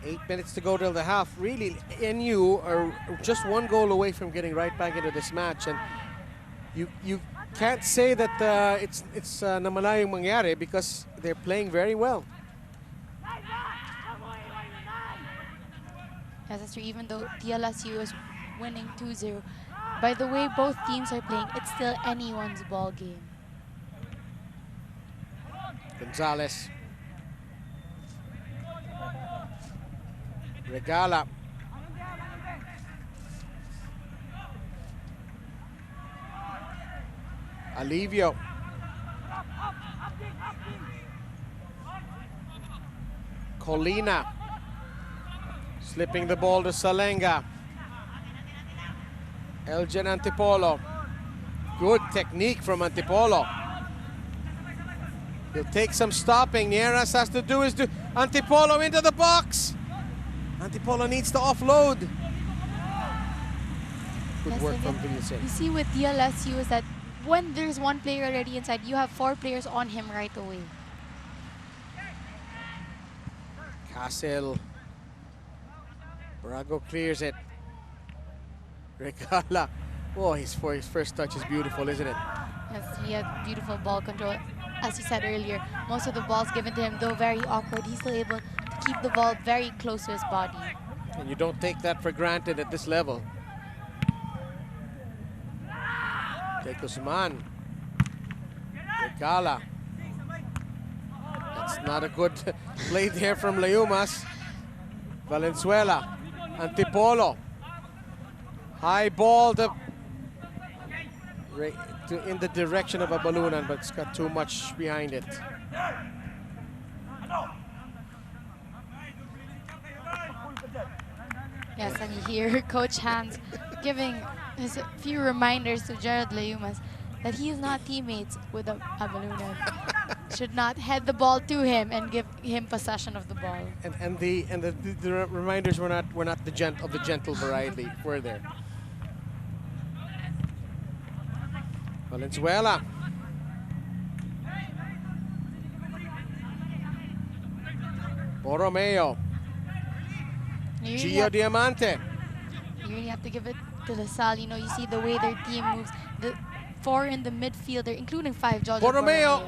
Eight minutes to go till the half. Really, NU are just 1 goal away from getting right back into this match, and you can't say that it's namalayong mangyari because they're playing very well. Yes, that's true. Even though DLSU is winning 2-0, by the way both teams are playing, it's still anyone's ball game. Gonzalez. Regala. Alivio. Colina. Slipping the ball to Salenga. Elgin Antipolo. Good technique from Antipolo. He'll take some stopping. Nieras has to do is to Antipolo into the box. Antipolo needs to offload. Good Yes, work from again, Villasen. you see with DLSU is that when there's 1 player already inside, you have 4 players on him right away. Castle. Brago clears it. Regala. Oh, his first touch is beautiful, isn't it? Yes, he had beautiful ball control. As you said earlier, most of the balls given to him, though very awkward, he's still able to keep the ball very close to his body. And you don't take that for granted at this level. Take Usman. Regala. That's not a good play there from Layumas. Valenzuela. Antipolo. High ball in the direction of a Balunan, but it's got too much behind it. Yes, and you hear Coach Hans giving his few reminders to Gerald Layumas that he is not teammates with Abalunan. Should not head the ball to him and give him possession of the ball. And the reminders were not the gentle variety, were there? Valenzuela. Borromeo. Gio Diamante. You really have to give it to the Salle. You know, you see the way their team moves. The 4 in the midfielder, including 5, George Borromeo.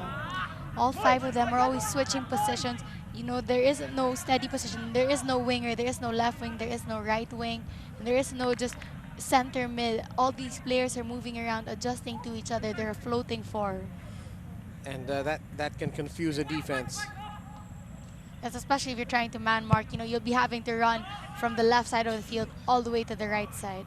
All 5 of them are always switching positions. You know, there is no steady position. There is no winger. There is no left wing. There is no right wing. And there is no just center mid. All these players are moving around, adjusting to each other. They're a floating 4. And that can confuse a defense. Yes, especially if you're trying to man mark. You know, you'll be having to run from the left side of the field all the way to the right side.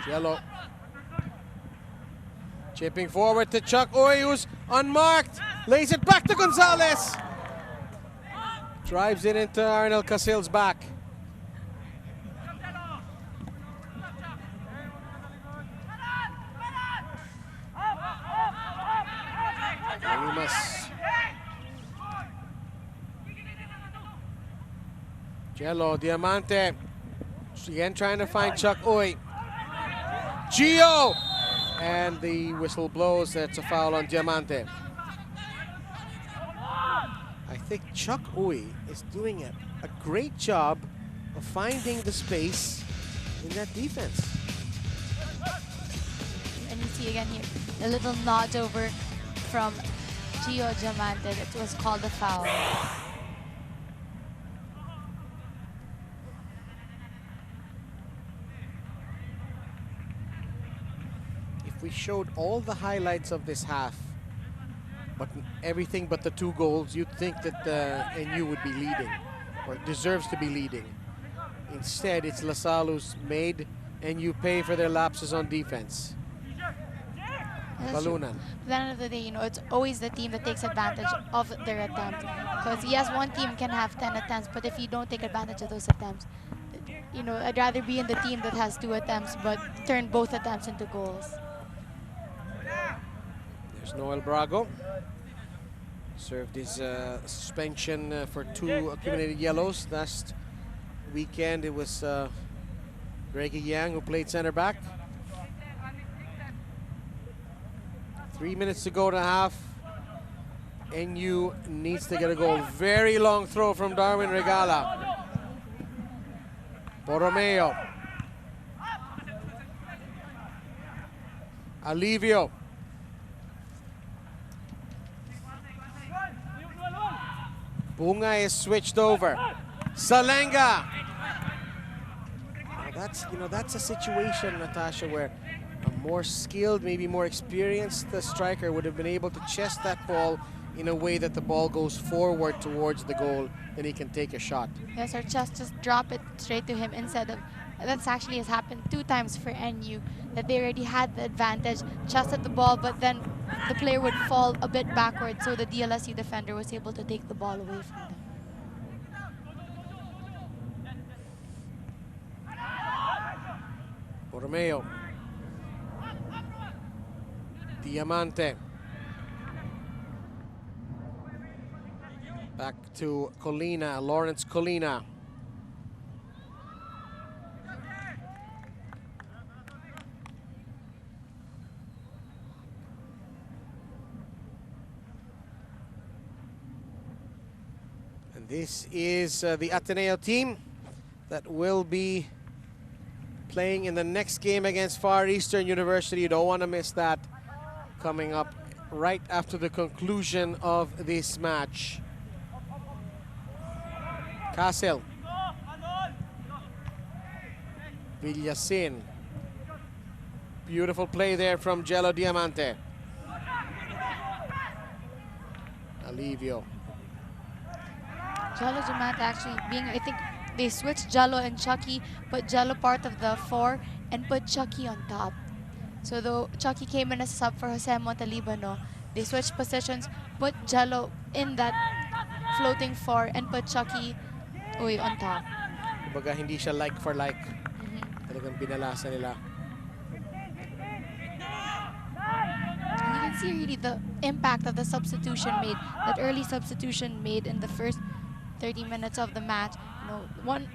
Jello. Chipping forward to Chuck Uy, who's unmarked. Lays it back to Gonzalez. Drives it into Arnel Casil's back. Jello, Diamante. Again trying to find Chuck Uy. Gio! And the whistle blows. That's a foul on Diamante. I think Chuck Uy is doing a a great job of finding the space in that defense. And you see again here, a little nod over from Gio Diamante. That was called a foul. If we showed all the highlights of this half, but everything but the 2 goals, you'd think that NU would be leading, or deserves to be leading. Instead, it's LaSalle who's made NU pay for their lapses on defense. Balunan. At the end of the day, you know, it's always the team that takes advantage of their attempt. Because yes, one team can have 10 attempts, but if you don't take advantage of those attempts, you know, I'd rather be in the team that has 2 attempts but turn both attempts into goals. There's Noel Brago. Served his suspension for 2 accumulated yellows. Last weekend it was Greggy Yang who played center back. 3 minutes to go to half. NU needs to get a goal. Very long throw from Darwin Regala. Borromeo. Alivio. Bunga is switched over. Salenga. That's a situation, Natasha, where a more skilled, maybe more experienced striker would have been able to chest that ball in a way that the ball goes forward towards the goal, then he can take a shot. Yes, or just drop it straight to him instead of, that's actually has happened 2 times for NU, that they already had the advantage, chested the ball, but then the player would fall a bit backward, so the DLSU defender was able to take the ball away from them. Borromeo. Diamante. Back to Colina, Lawrence Colina. And this is the Ateneo team that will be playing in the next game against Far Eastern University. You don't want to miss that, coming up right after the conclusion of this match. Castle. Villasin. Beautiful play there from Jello Diamante. Alivio. Jello Diamante actually being, I think they switched Jello and Chucky, put Jello part of the 4 and put Chucky on top. So though Chucky came in as a sub for Jose Montalibano, they switched positions, put Jello in that floating 4 and put Chucky on top. Kumbaga hindi siya like for like. Talagang binalasa nila. And you can see really the impact of the substitution made, that early substitution made in the first 30 minutes of the match. You know, one,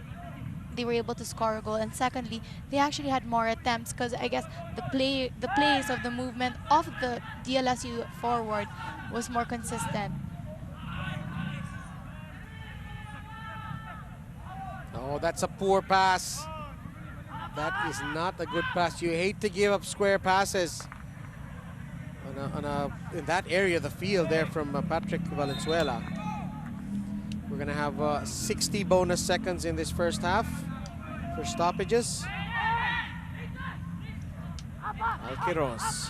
they were able to score a goal, and secondly, they actually had more attempts because I guess the plays of the movement of the DLSU forward was more consistent. Oh, that's a poor pass. That is not a good pass. You hate to give up square passes in that area of the field there from Patrick Valenzuela. We're going to have 60 bonus seconds in this first half for stoppages. Alquiros.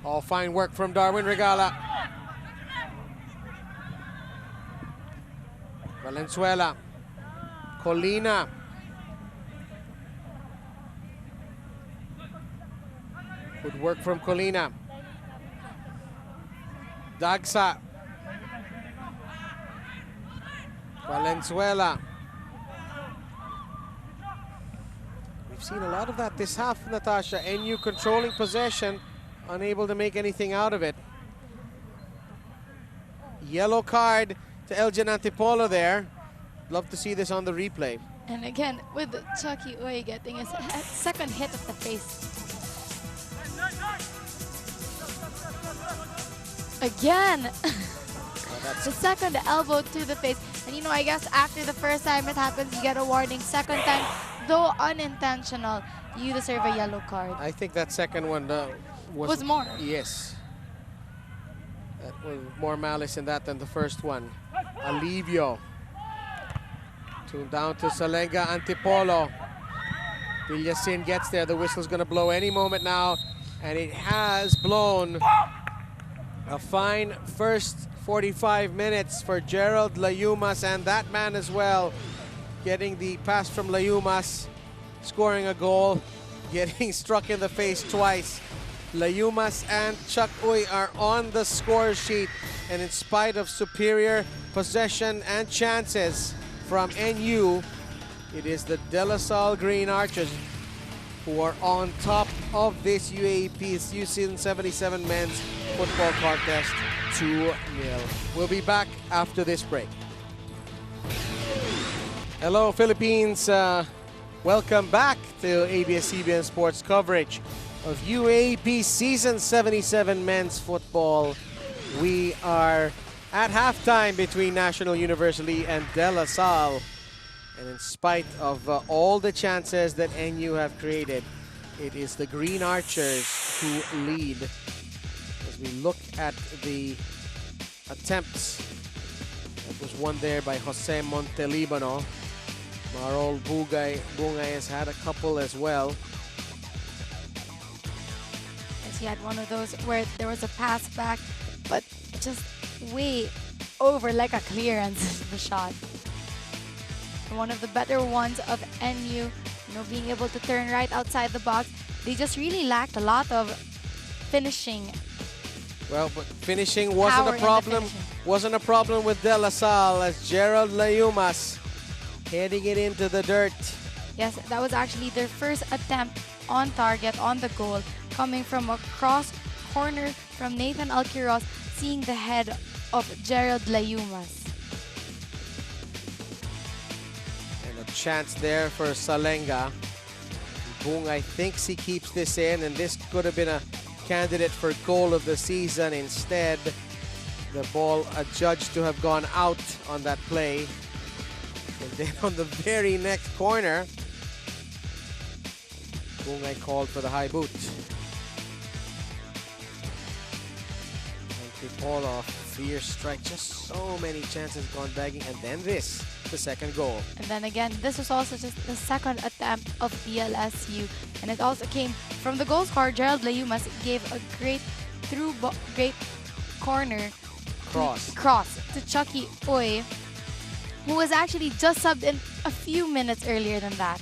All fine work from Darwin Regala. Valenzuela. Colina. Good work from Colina. Dagsa. Valenzuela. We've seen a lot of that this half, Natasha. NU controlling possession, unable to make anything out of it. Yellow card to Elgin Antipolo there. Love to see this on the replay. And again, with Chucky Uy getting a second hit of the face. Again! The second elbow to the face. And you know, I guess after the first time it happens, you get a warning. Second time, though unintentional, you deserve a yellow card. I think that second one Was more. Yes. That was more malice in that than the first one. Alivio. Down to Salenga Antipolo. Villasin gets there. The whistle's going to blow any moment now. And it has blown. A fine first 45 minutes for Gerald Layumas, and that man as well, getting the pass from Layumas, scoring a goal, getting struck in the face twice. Layumas and Chuck Uy are on the score sheet, and in spite of superior possession and chances from NU, it is the De La Salle Green Archers who are on top of this UAAP's Season 77 men's football contest, 2-0. We'll be back after this break. Hello, Philippines. Welcome back to ABS-CBN Sports coverage of UAAP Season 77 men's football. We are at halftime between National University and De La Salle. And in spite of all the chances that NU have created, it is the Green Archers who lead. As we look at the attempts, that was won there by Jose Montelibano. Marol Bungay has had a couple as well. Yes, he had one of those where there was a pass back, but just way over like a clearance, the shot. One of the better ones of NU, being able to turn right outside the box. They just really lacked a lot of finishing. Well, but finishing wasn't a problem. Wasn't a problem with De La Salle, as Gerald Layumas heading it into the dirt. Yes, that was actually their first attempt on target, on the goal, coming from a cross corner from Nathan Alquiros, seeing the head of Gerald Layumas. Chance there for Salenga. Bungay thinks he keeps this in, and this could have been a candidate for goal of the season. Instead, the ball adjudged to have gone out on that play. And then on the very next corner, Bungay called for the high boot. Antipolo, fierce strike, just so many chances gone begging, and then this. The second goal. And then again, this was also just the second attempt of DLSU, and it also came from the goal scorer. Gerald Layumas gave a great great corner cross to Chucky Uy, who was actually just subbed in a few minutes earlier than that.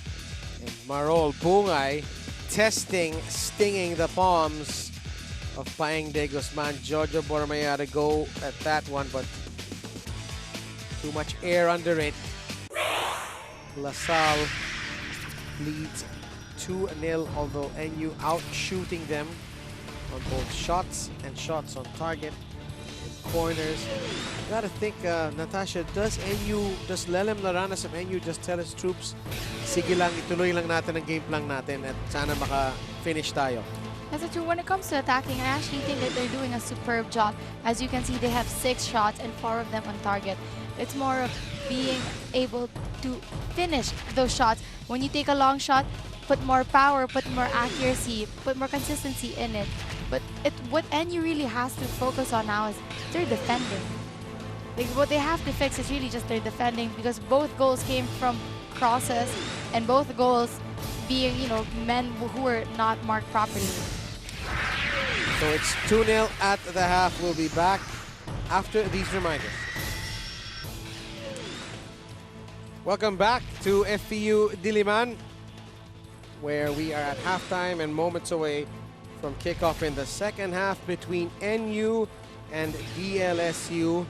And Marol Bungay stinging the palms of Paeng de Guzman. Jojo Bormaya to go at that one, but too much air under it. La Salle leads 2-0, although NU out shooting them on both shots and shots on target and corners. Gotta think, Natasha, does Lelem Laranas of NU just tell his troops, sige lang, ituloy lang natin ang game plan natin at sana maka-finish tayo? That's true. When it comes to attacking, I actually think that they're doing a superb job. As you can see, they have 6 shots and 4 of them on target. It's more of being able to finish those shots. When you take a long shot, put more power, put more accuracy, put more consistency in it. But what NU really has to focus on now is their defending. Like, what they have to fix is really just their defending, because both goals came from crosses, and both goals being, men who were not marked properly. So it's 2-0 at the half. We'll be back after these reminders. Welcome back to FPU Diliman, where we are at halftime and moments away from kickoff in the second half between NU and DLSU.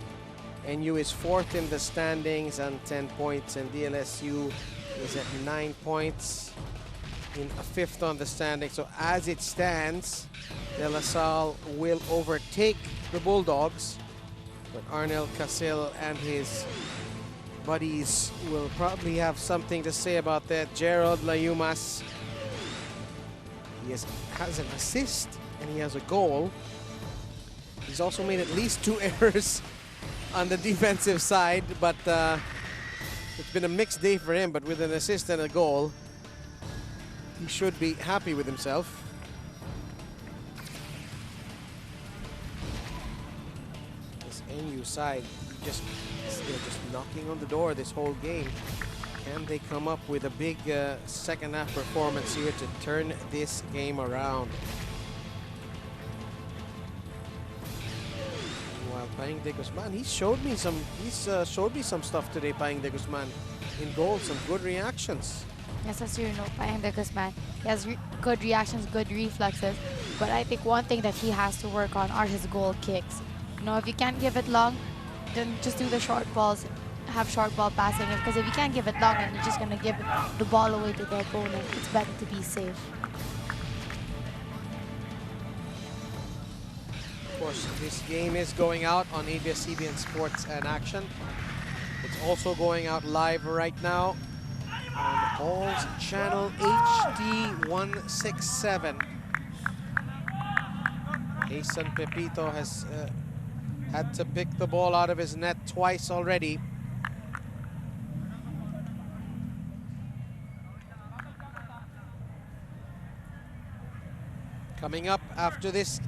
NU is 4th in the standings on 10 points, and DLSU is at 9 points in 5th on the standings. So as it stands, De La Salle will overtake the Bulldogs, but Arnel Casil and his buddies will probably have something to say about that. Gerald Layumas, he has an assist and he has a goal. He's also made at least 2 errors on the defensive side, but it's been a mixed day for him, but with an assist and a goal, he should be happy with himself. This NU side, they're just knocking on the door this whole game. Can they come up with a big second half performance here to turn this game around? Meanwhile, Paing de Guzman, he showed me some stuff today, Paing de Guzman, in goal, some good reactions. Yes, as you know, Paing de Guzman, he has good reactions, good reflexes, but I think one thing that he has to work on are his goal kicks. You know, if you can't give it long, then just do the short balls, have short ball passing, because if you can't give it long and you're just going to give the ball away to the opponent, it's better to be safe. Of course, this game is going out on ABS-CBN Sports and Action. It's also going out live right now on Ball's channel HD 167. Seasonn Pepito has had to pick the ball out of his net twice already. Coming up after this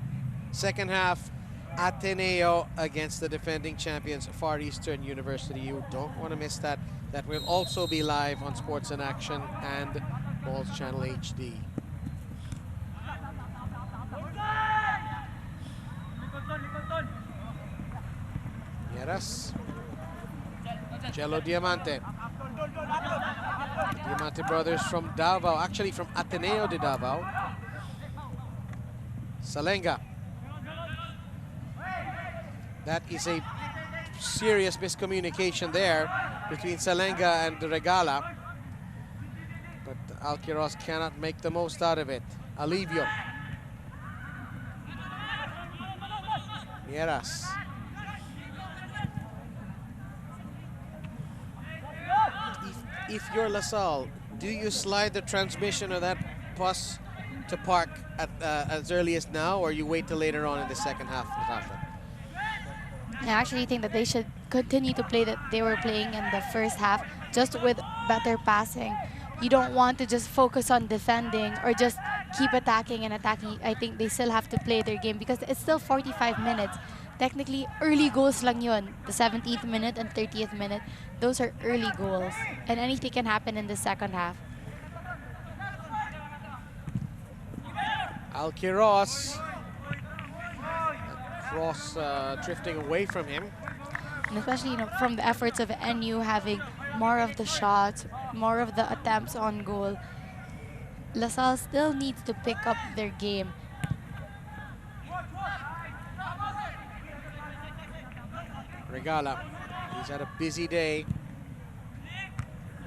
second half, Ateneo against the defending champions, Far Eastern University. You don't want to miss that. That will also be live on Sports in Action and Balls Channel HD. Yeras. Jello Diamante. Diamante brothers from Davao, actually from Ateneo de Davao. Salenga. That is a serious miscommunication there between Salenga and Regala. But Alquiros cannot make the most out of it. Alivio. Mieras. If you're LaSalle, do you slide the transmission of that pass to Park at as early as now, or you wait till later on in the second half, Natasha? I actually think that they should continue to play that they were playing in the first half, just with better passing. You don't want to just focus on defending or just keep attacking and attacking. I think they still have to play their game because it's still 45 minutes. Technically, early goals lang yun. The 17th minute and 30th minute, those are early goals. And anything can happen in the second half. Alquiros. Cross drifting away from him. And especially, you know, from the efforts of NU having more of the shots, more of the attempts on goal, LaSalle still needs to pick up their game. Regala, he's had a busy day.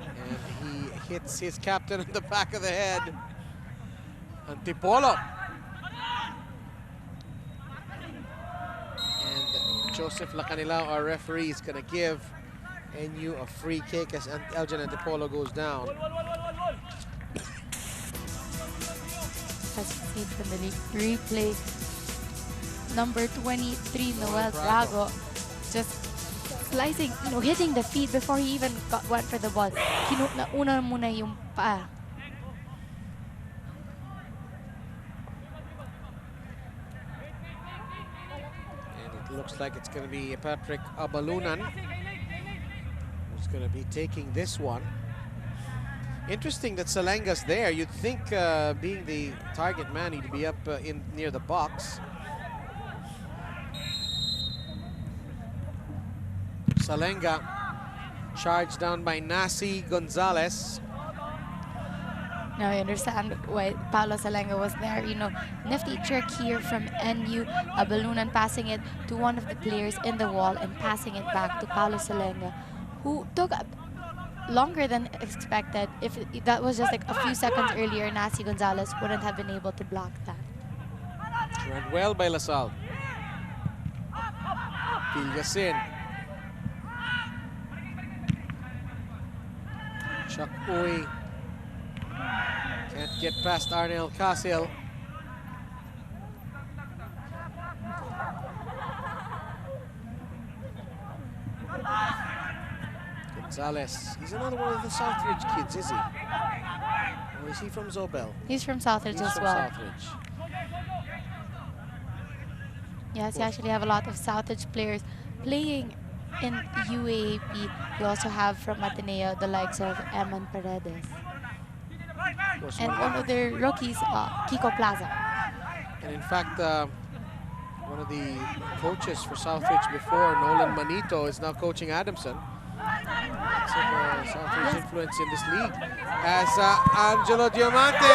And he hits his captain on the back of the head. Antipolo. And Joseph Lacanilao, our referee, is going to give NU a free kick as Elgin Antipolo goes down. As you see from the replay, number 23, Noel Brago, just slicing, you know, hitting the feet before he even went for the ball. Nauna muna yung paa. Looks like it's going to be Patrick Abalunan who's going to be taking this one. Interesting that Salenga's there. You'd think being the target man, he'd be up in near the box. Salenga charged down by Nasi Gonzalez. Now I understand why Paulo Salenga was there. You know, nifty trick here from NU. Abalunan passing it to one of the players in the wall and passing it back to Paulo Salenga, who took longer than expected. If that was just like a few seconds earlier, Nasi Gonzalez wouldn't have been able to block that. Run well by LaSalle. Villasin. Chuck Uy. Can't get past Arnel Casil. Gonzalez. He's another one of the Southridge kids, is he? Or is he from Zobel? He's from Southridge He's as from well. Southridge. Yes, you actually have a lot of Southridge players playing in UAAP. You also have from Ateneo the likes of Eman Paredes. Of course, And one of their rookies, Kiko Plaza. And in fact, one of the coaches for Southridge before, Nolan Manito, is now coaching Adamson. Lots of Southridge influence in this league. As Angelo Diamante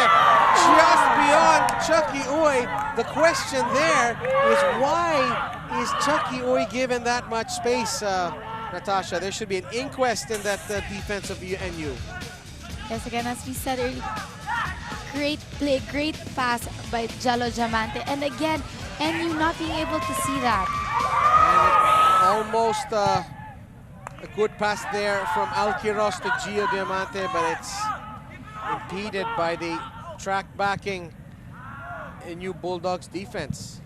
just beyond Chucky Uy. The question there is, why is Chucky Uy given that much space, Natasha? There should be an inquest in that defense of NU. Yes, again, as we said earlier, great play, great pass by Jello Diamante. And again, NU not being able to see that. And almost a good pass there from Alquiros to Gio Diamante, but it's impeded by the track backing NU Bulldogs defense.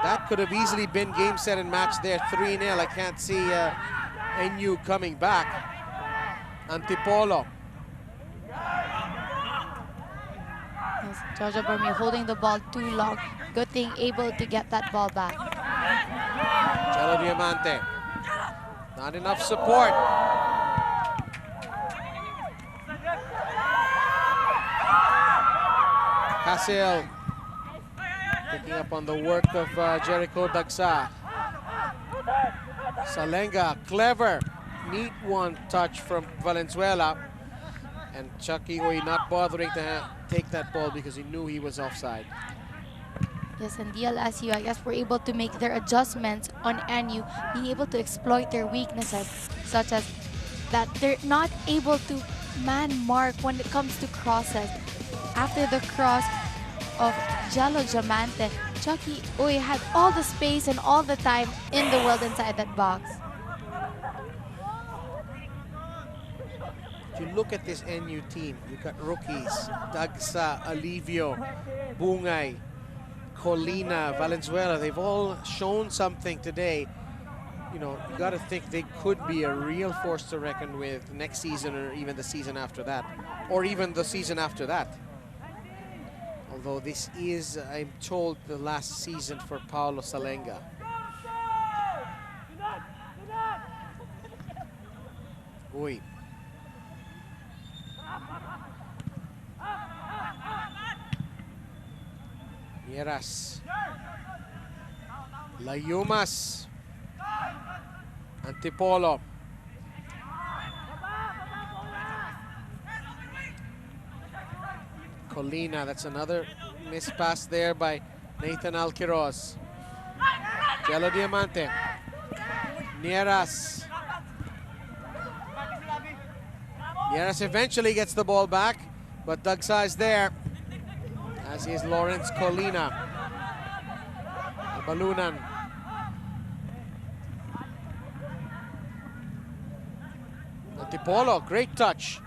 That could have easily been game, set, and match there, 3-0. I can't see NU coming back. Antipolo. Yes, Jojo Bermeo holding the ball too long. Good thing able to get that ball back. Jello Diamante. Not enough support. Casil picking up on the work of Jericho Dagsa. Salenga, clever, neat one touch from Valenzuela. And Chucky Uy not bothering to take that ball because he knew he was offside. Yes, and DLSU, I guess, were able to make their adjustments on NU, being able to exploit their weaknesses, such as that they're not able to man mark when it comes to crosses. After the cross of Jello Diamante, Chucky Uy had all the space and all the time in the world inside that box. If you look at this NU team, you've got rookies, Dagsa, Alivio, Bungay, Colina, Valenzuela. They've all shown something today. You know, you got to think they could be a real force to reckon with next season, or even the season after that, or even the season after that. Although this is, I'm told, the last season for Paulo Salenga. Uy. Mieras. Layumas. Antipolo. Colina, that's another missed pass there by Nathan Alquiros. Jello Diamante. Nieras. Nieras eventually gets the ball back, but Dagsa is there, as is Lawrence Colina. Balunan. Antipolo, great touch.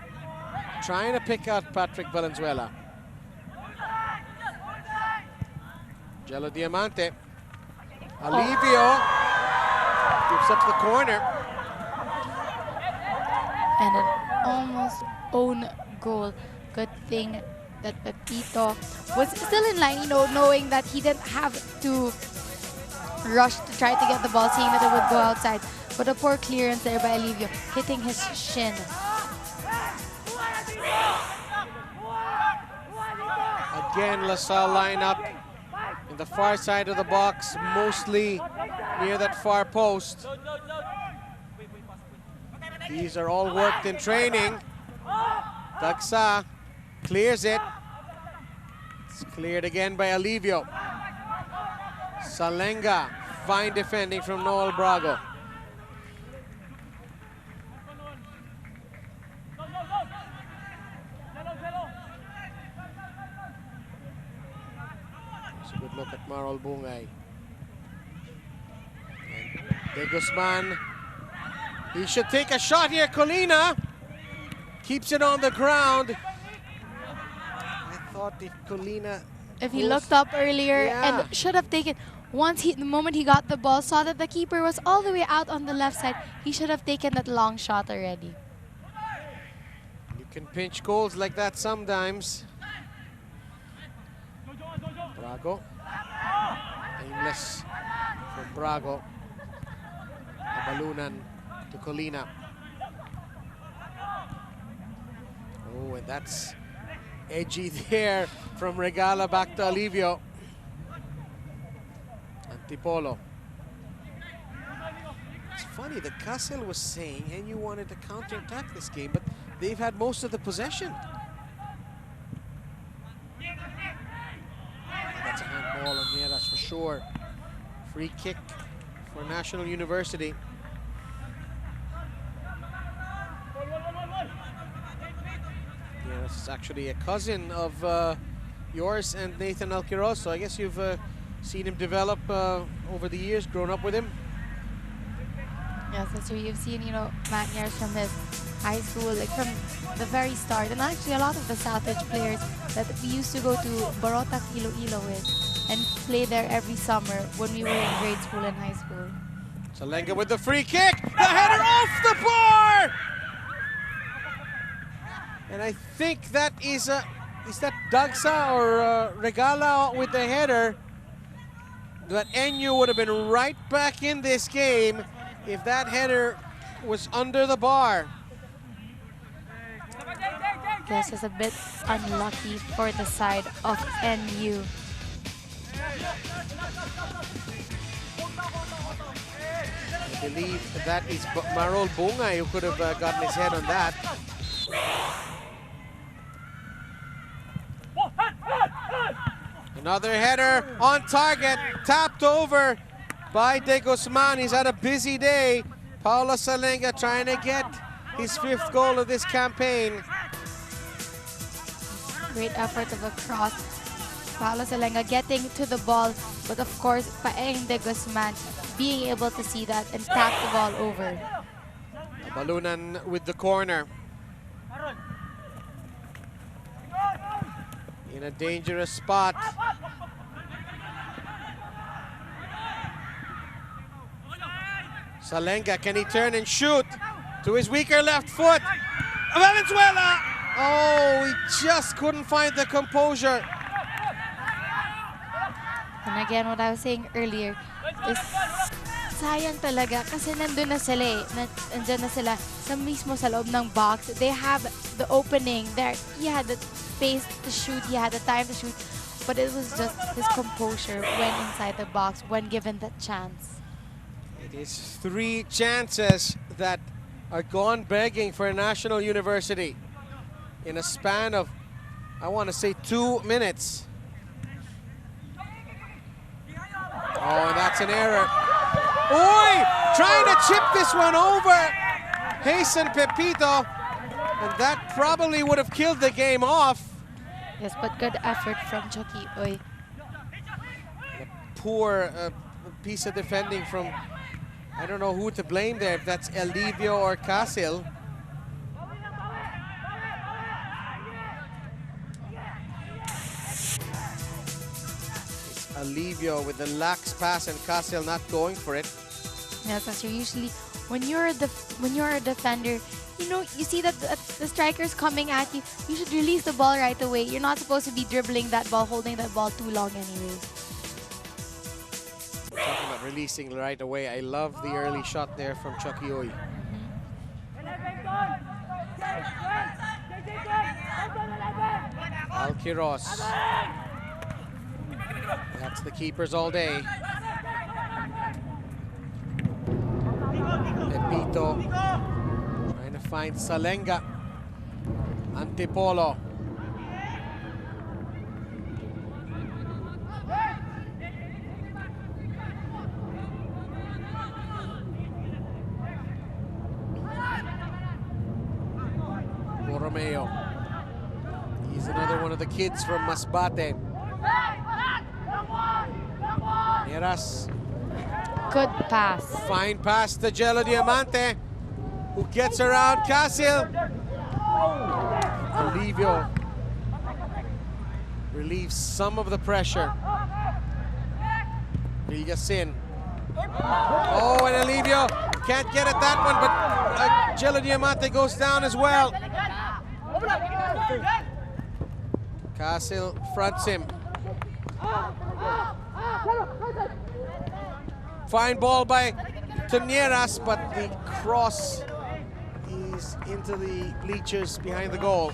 Trying to pick out Patrick Valenzuela. Jello Diamante. Alivio gives up the corner. And an almost own goal. Good thing that Pepito was still in line, you know, knowing that he didn't have to rush to try to get the ball, seeing that it would go outside. But a poor clearance there by Alivio, hitting his shin. Again, LaSalle lineup in the far side of the box, mostly near that far post. These are all worked in training. Dagsa clears it. It's cleared again by Alivio. Salenga, fine defending from Noel Brago. Here's a good look at Marol Bungay. And De Guzman. He should take a shot here. Colina keeps it on the ground. I thought if Colina... If he looked up earlier Yeah. and should have taken, the moment he got the ball, saw that the keeper was all the way out on the left side, he should have taken that long shot already. can pinch goals like that sometimes. Brago. Aimless from Brago. Balunan to Colina. Oh, and that's edgy there from Regala back to Alivio. Antipolo. It's funny that Castle was saying and you wanted to counterattack this game, but they've had most of the possession. That's a handball on Nieras for sure. Free kick for National University. Nieras is actually a cousin of yours and Nathan Alquiros, so I guess you've seen him develop over the years, grown up with him. Yes, that's true. You've seen, you know, Matt Nieras from his high school, like from the very start. And actually a lot of the Southridge players that we used to go to Barotac Iloilo with and play there every summer when we were in grade school and high school. Salenga with the free kick, the header off the bar! And I think that is that Dagsa or Regala with the header? That NU would have been right back in this game if that header was under the bar. Yes, it's a bit unlucky for the side of NU. I believe that is Marol Bungay who could have gotten his head on that. Another header on target, tapped over by De Guzman. He's had a busy day. Paulo Salenga trying to get his 5th goal of this campaign. Great effort of a cross. Paulo Salenga getting to the ball, but of course, Paeng De Guzman being able to see that and tap the ball over. Balunan with the corner. In a dangerous spot. Salenga, can he turn and shoot to his weaker left foot? Valenzuela! Oh, he just couldn't find the composure. And again, what I was saying earlier is sayang talaga kasi nandun na sila eh. Nandyan na sila sa mismo sa loob ng box. They have the opening there. He had the space to shoot. He had the time to shoot. But it was just his composure when inside the box, when given that chance. It is 3 chances that are gone begging for a National University in a span of, I want to say, 2 minutes. Oh, and that's an error. Oi! Trying to chip this one over. Hasten Pepito. And that probably would have killed the game off. Yes, but good effort from Chucky Uy. A poor piece of defending from, I don't know who to blame there, if that's Elivio or Casil. It's Elivio with the lax pass and Casil not going for it. Yes, that's usually when you're a defender, you know, you see that the striker's coming at you, you should release the ball right away. You're not supposed to be dribbling that ball, holding that ball too long anyways. Talking about releasing right away, I love the early shot there from Chucky Uy. Alquiros. That's the keepers all day. Pepito trying to find Salenga. Antipolo. Borromeo. He's another one of the kids from Masbate. Nieras. Good pass. Fine pass to Jello Diamante, who gets around Casil. Alivio relieves some of the pressure. Villasin. Oh, and Alivio can't get at that one, but Jello Diamante goes down as well. Castle fronts him. Fine ball by Tunieras, but the cross is into the bleachers behind the goal.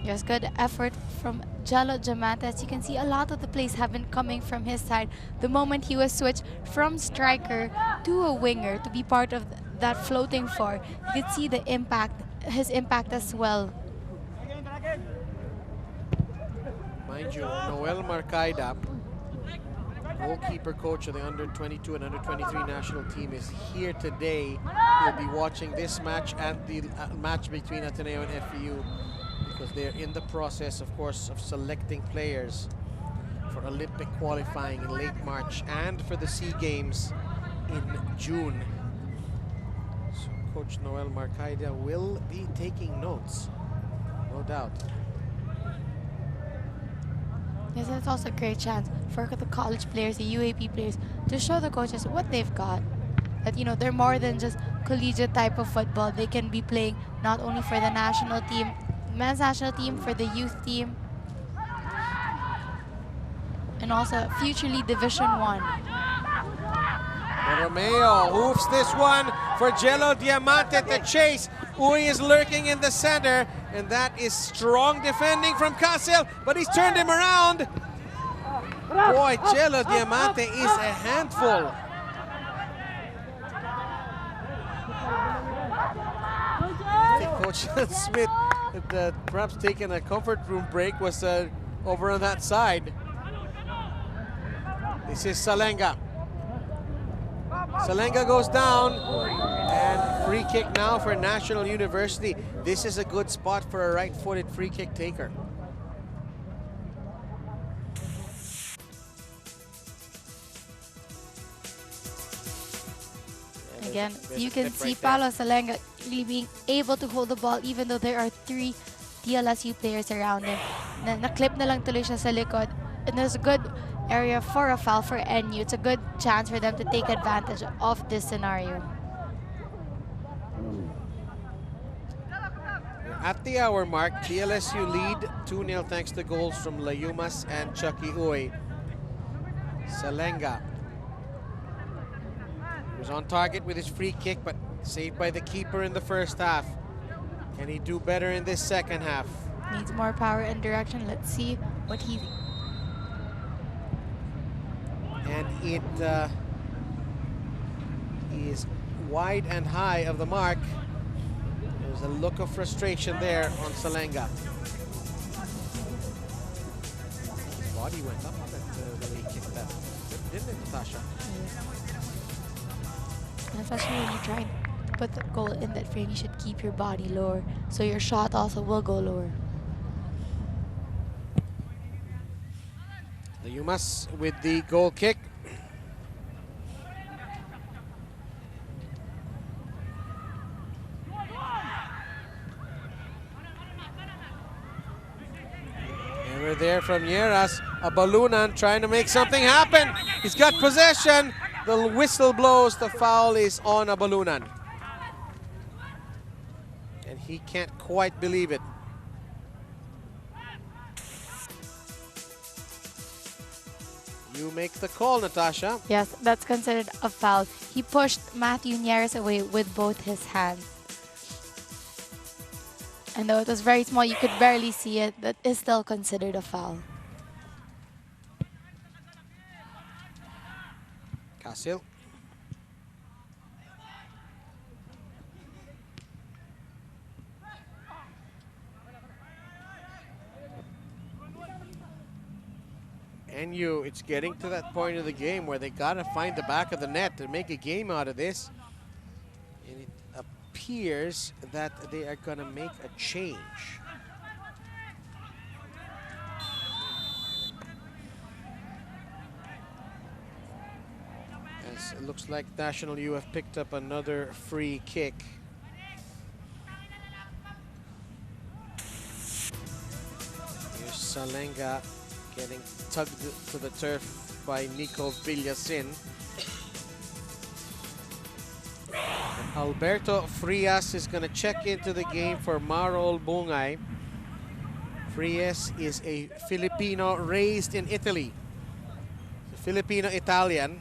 Yes, good effort from Jello Diamante. As you can see, a lot of the plays have been coming from his side. The moment he was switched from striker to a winger to be part of that floating four, you could see the impact, his impact as well. Mind you, Noel Marcaida, goalkeeper coach of the under-22 and under-23 national team, is here today. He'll be watching this match and the match between Ateneo and FEU, because they're in the process, of course, of selecting players for Olympic qualifying in late March and for the SEA Games in June. So Coach Noel Marcaida will be taking notes, no doubt. Yes, that's also a great chance for the college players, the UAP players, to show the coaches what they've got. That, you know, they're more than just collegiate type of football. They can be playing not only for the national team, men's national team, for the youth team, and also futurely Division 1. Romeo hoofs this one for Jello Diamante to chase. Uy is lurking in the center, and that is strong defending from Casil, but he's turned him around. Boy, Jello Diamante is a handful. I think Coach Smith had perhaps taken a comfort room break, was over on that side. This is Salenga. Salenga goes down, and free kick now for National University. This is a good spot for a right-footed free kick taker. Again, you can see Paolo Salenga really being able to hold the ball even though there are 3 DLSU players around him. Na-clip na lang tuloy siya sa likod. And there's a good area for a foul for NU. It's a good chance for them to take advantage of this scenario. At the hour mark, DLSU lead 2-0 thanks to goals from Layumas and Chucky Uy. Salenga was on target with his free kick, but saved by the keeper in the first half. Can he do better in this second half? Needs more power and direction. Let's see what he... And it is wide and high of the mark. There's a look of frustration there on Salenga. His body went up when he kicked that, didn't it, Natasha? And especially when you try to put the goal in that frame, you should keep your body lower, so your shot also will go lower. The Yumas with the goal kick. And we're there from Lleras. Abalunan trying to make something happen. He's got possession. The whistle blows. The foul is on Abalunan. And he can't quite believe it. You make the call, Natasha. Yes, that's considered a foul. He pushed Matthew Nieres away with both his hands. And though it was very small, you could barely see it, that is still considered a foul. Casil. NU, it's getting to that point of the game where they gotta find the back of the net to make a game out of this. And it appears that they are gonna make a change. As it looks like National U have picked up another free kick. Here's Salenga getting tugged to the turf by Nico Villasin. Alberto Frias is going to check into the game for Marol Bungay. Frias is a Filipino raised in Italy. Filipino-Italian.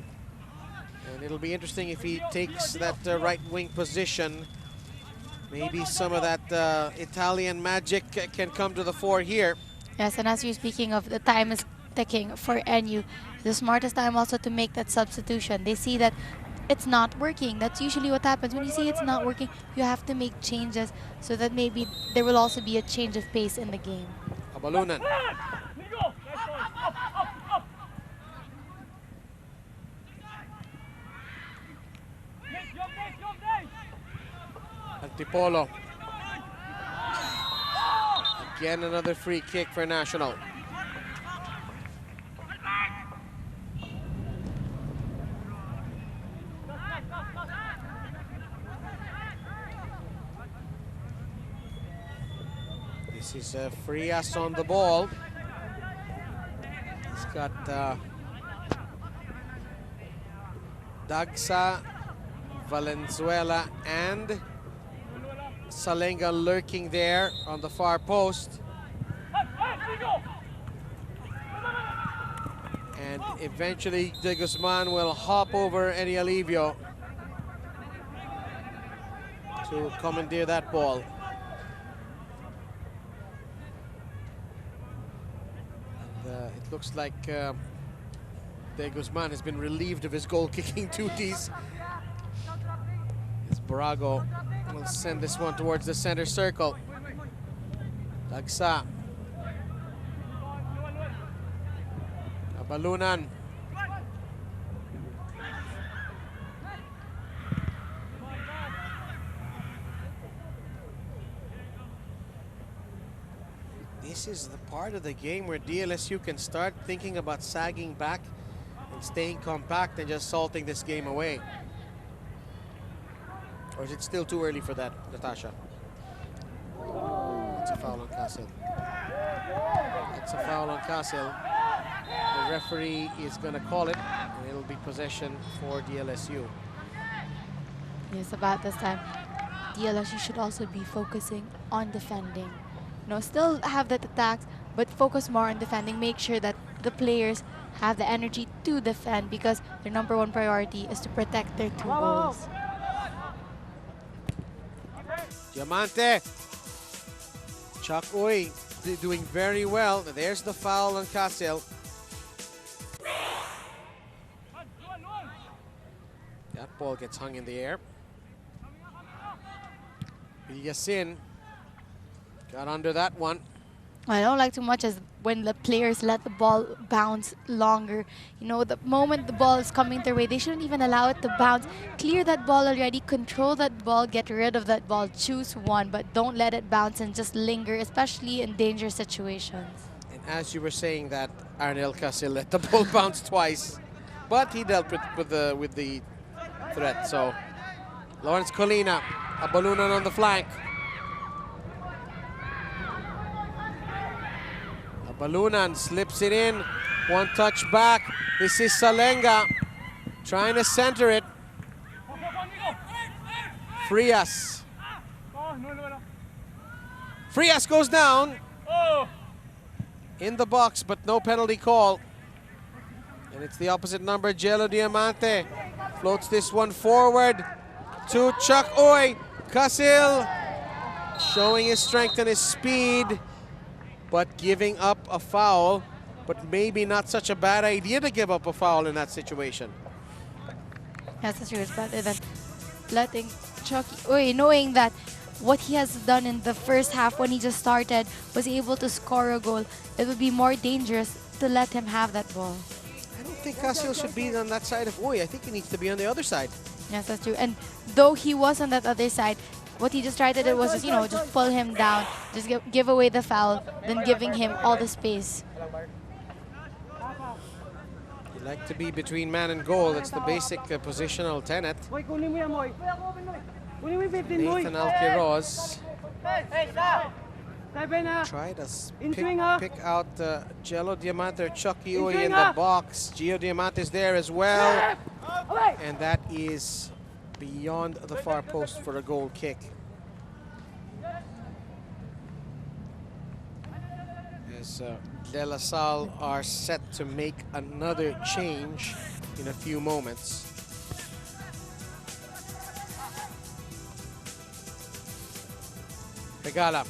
And it'll be interesting if he takes that right wing position. Maybe some of that Italian magic can come to the fore here. Yes, and as you're speaking of, the time is ticking for NU. The smartest time also to make that substitution. They see that it's not working. That's usually what happens. When you see it's not working, you have to make changes so that maybe there will also be a change of pace in the game. Abalunan. Antipolo. Again, another free kick for National. This is Frias on the ball. He's got Dagsa, Valenzuela, and Salenga lurking there on the far post. And eventually De Guzman will hop over Eddie Alivio to commandeer that ball. And, it looks like De Guzman has been relieved of his goal-kicking duties. As Barago will send this one towards the center circle. Dagsa. Abalunan. This is the part of the game where DLSU can start thinking about sagging back and staying compact and just salting this game away. Or is it still too early for that, Natasha? It's a foul on Castle. It's a foul on Castle. The referee is going to call it, and it'll be possession for DLSU. Yes, about this time, DLSU should also be focusing on defending. You know, still have that attacks, but focus more on defending. Make sure that the players have the energy to defend because their #1 priority is to protect their 2 goals. Diamante. Chuck Uy doing very well. There's the foul on Casil. That ball gets hung in the air. Yasin got under that one. I don't like too much as when the players let the ball bounce longer. You know, the moment the ball is coming their way, they shouldn't even allow it to bounce. Clear that ball already, control that ball, get rid of that ball, choose one, but don't let it bounce and just linger, especially in dangerous situations. And as you were saying that, Arnel Casil let the ball bounce twice, but he dealt with the threat. So Lawrence Colina, Abalunan on the flank. Abalunan slips it in, one touch back. This is Salenga trying to center it. Frias. Frias goes down in the box, but no penalty call. And it's the opposite number, Jello Diamante. Floats this one forward to Chuck Uy. Casil showing his strength and his speed, but giving up a foul. But maybe not such a bad idea to give up a foul in that situation. Yes, that's true. It's better than letting Chucky Uy, knowing that what he has done in the first half when he just started, was able to score a goal. It would be more dangerous to let him have that ball. I don't think Casil should be on that side of Uy. I think he needs to be on the other side. Yes, that's true. And though he was on that other side, what he just tried to do was just, you know, just pull him down, just give away the foul, then giving him all the space. You like to be between man and goal. That's the basic positional tenet. Nathan Alquiroz try to pick out Jello Diamante or Chucky Uy in the box. Gio Diamante is there as well. And that is beyond the far post for a goal kick. as De La Salle are set to make another change in a few moments. Regala.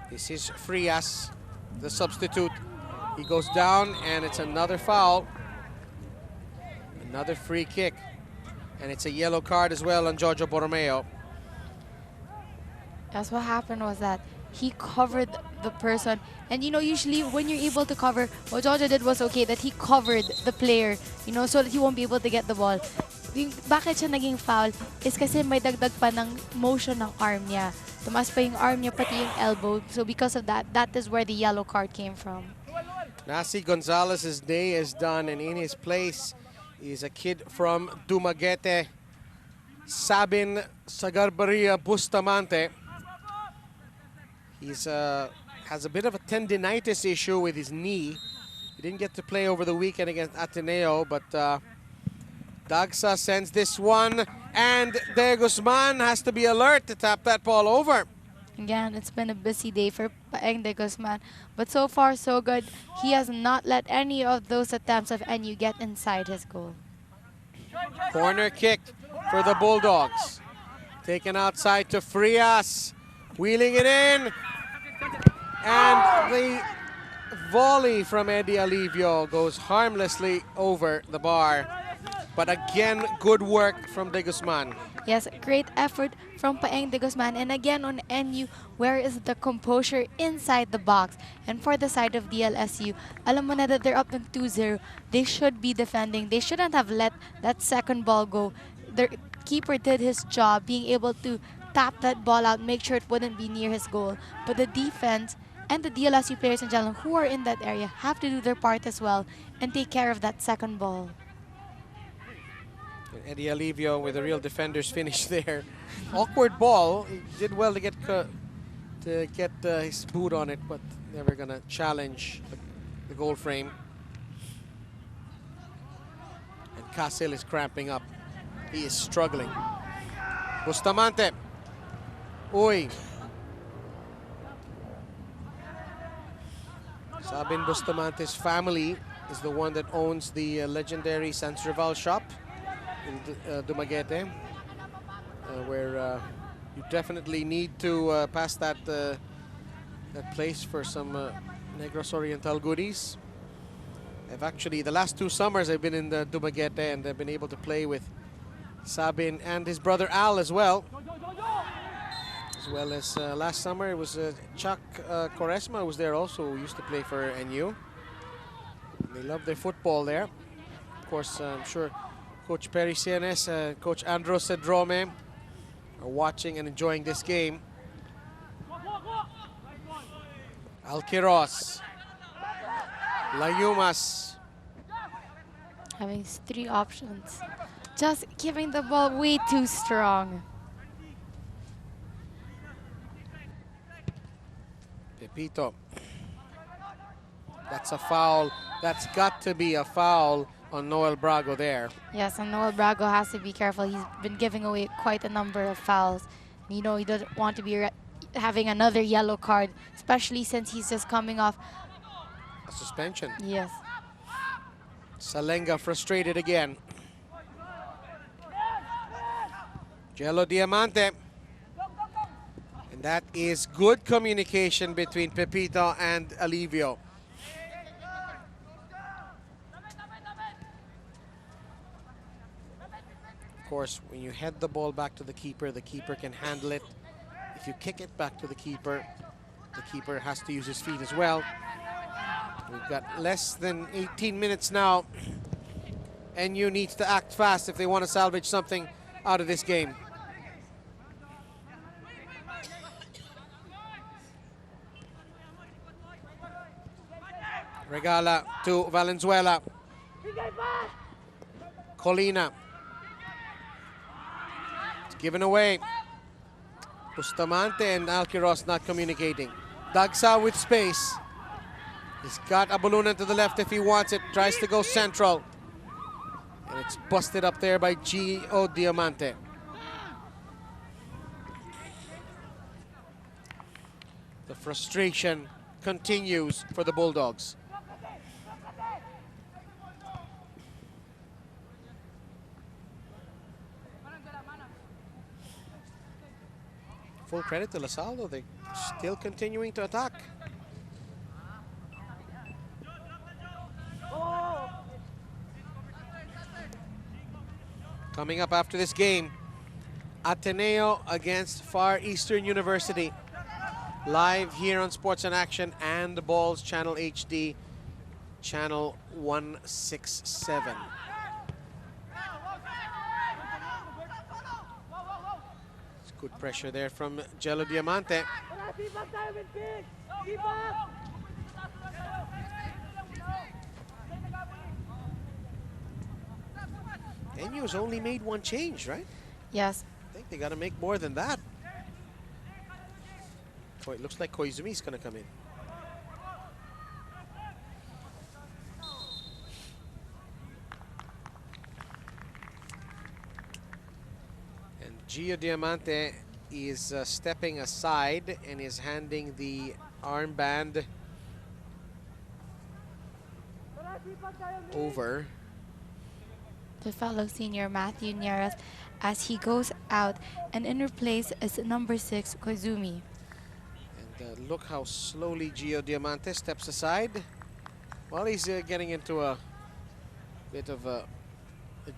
This is Frias, the substitute. He goes down and it's another foul. Another free kick. And it's a yellow card as well on Jojo Borromeo. That's what happened, was that he covered the person. And you know, usually when you're able to cover, what Jojo did was okay, that he covered the player, you know, so that he won't be able to get the ball. Bakit siya naging foul is kasi may dagdag pa ng motion ng arm niya. Tumaas pa yung arm niya, pati yung elbow. So because of that, that is where the yellow card came from. Nasi Gonzalez's day is done, and in his place is a kid from Dumaguete, Sabin Sagarbaria Bustamante. He's has a bit of a tendinitis issue with his knee. He didn't get to play over the weekend against Ateneo, but Dagsa sends this one, and De Guzman has to be alert to tap that ball over. Again, it's been a busy day for Paeng De Guzman, but so far so good. He has not let any of those attempts of NU get inside his goal. Corner kick for the Bulldogs. Taken outside to Frias, wheeling it in, and the volley from Eddie Alivio goes harmlessly over the bar. But again, good work from De Guzman. Yes, great effort from Paeng De Guzman. And again on NU, where is the composure inside the box? And for the side of DLSU, alam mo na that they're up in 2-0. They should be defending. They shouldn't have let that second ball go. Their keeper did his job, being able to tap that ball out, make sure it wouldn't be near his goal. But the defense and the DLSU players in general who are in that area have to do their part as well and take care of that second ball. Eddie Alivio with a real defender's finish there. Awkward ball. He did well to get his boot on it, but never gonna challenge the goal frame. And Casil is cramping up. He is struggling. Bustamante. Uy. Sabin Bustamante's family is the one that owns the legendary Sans Rival shop in Dumaguete, where you definitely need to pass that place for some Negros Oriental goodies. I've actually, the last 2 summers I've been in the Dumaguete, and I've been able to play with Sabin and his brother Al as well. As well as last summer it was Chuck Quaresma was there also, who used to play for NU. They love their football there. Of course, I'm sure Coach Perry Sienes, Coach Andros Cedrome are watching and enjoying this game. Alquiros, Layumas. Having 3 options. Just giving the ball way too strong. Pepito. That's a foul. That's got to be a foul on Noel Brago there. Yes, and Noel Brago has to be careful. He's been giving away quite a number of fouls. You know, he doesn't want to be having another yellow card, especially since he's just coming off a suspension. Yes. Salenga frustrated again. Jello Diamante. And that is good communication between Pepito and Alivio. Of course, when you head the ball back to the keeper can handle it. If you kick it back to the keeper has to use his feet as well. We've got less than 18 minutes now. NU needs to act fast if they want to salvage something out of this game. Regala to Valenzuela. Colina. It's given away. Bustamante and Alquiros not communicating. Dagsa with space. He's got Abulunan to the left if he wants it. Tries to go central. And it's busted up there by Gio Diamante. The frustration continues for the Bulldogs. Full credit to Salle, though. They're still continuing to attack. Coming up after this game, Ateneo against Far Eastern University. Live here on Sports in Action and the Balls Channel HD, Channel 167. It's good pressure there from Jello Diamante. NU's only made one change, right? Yes. I think they got to make more than that. Oh, it looks like Koizumi's going to come in. And Gio Diamante is stepping aside and is handing the armband over To fellow senior Matthew Nieras as he goes out, and in replace is number 6, Koizumi. And look how slowly Gio Diamante steps aside. Well, he's getting into a bit of a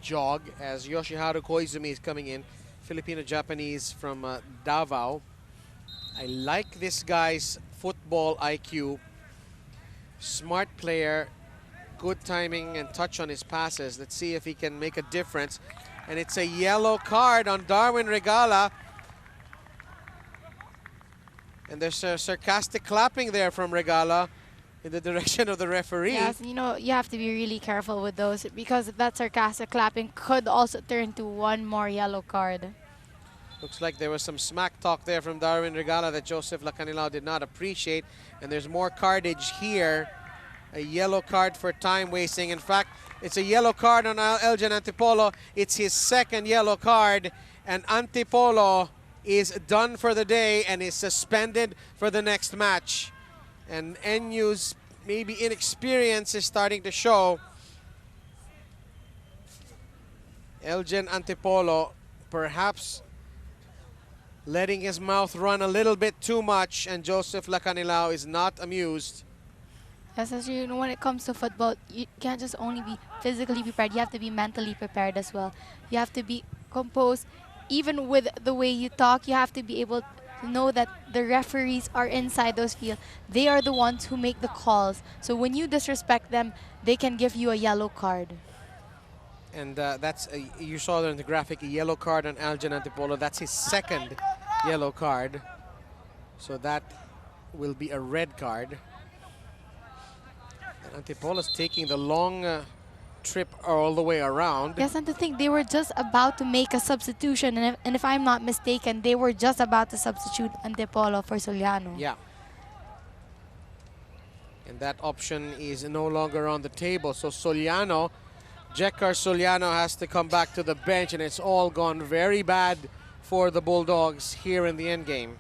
jog as Yoshiharu Koizumi is coming in, Filipino-Japanese from Davao. I like this guy's football IQ. Smart player, good timing and touch on his passes. Let's see if he can make a difference. And it's a yellow card on Darwin Regala. And there's a sarcastic clapping there from Regala in the direction of the referee. Yes, you know, you have to be really careful with those because that sarcastic clapping could also turn to one more yellow card. Looks like there was some smack talk there from Darwin Regala that Joseph Lacanilao did not appreciate. And there's more cardage here. A yellow card for time wasting. In fact, it's a yellow card on Elgin Antipolo. It's his second yellow card. And Antipolo is done for the day and is suspended for the next match. And NU's maybe inexperience is starting to show. Elgin Antipolo perhaps letting his mouth run a little bit too much, and Joseph Lacanilao is not amused. Yes, as you know, when it comes to football, you can't just only be physically prepared. You have to be mentally prepared as well. You have to be composed. Even with the way you talk, you have to be able to know that the referees are inside those fields. They are the ones who make the calls. So when you disrespect them, they can give you a yellow card. And you saw there in the graphic, a yellow card on Elgin Antipolo. That's his second yellow card. So that will be a red card. Antipolo's taking the long trip all the way around. Yes, and to think they were just about to make a substitution, and if I'm not mistaken, they were just about to substitute Antipolo for Soliano. Yeah. And that option is no longer on the table. So Soliano, Jekar Soliano has to come back to the bench, and it's all gone very bad for the Bulldogs here in the end game.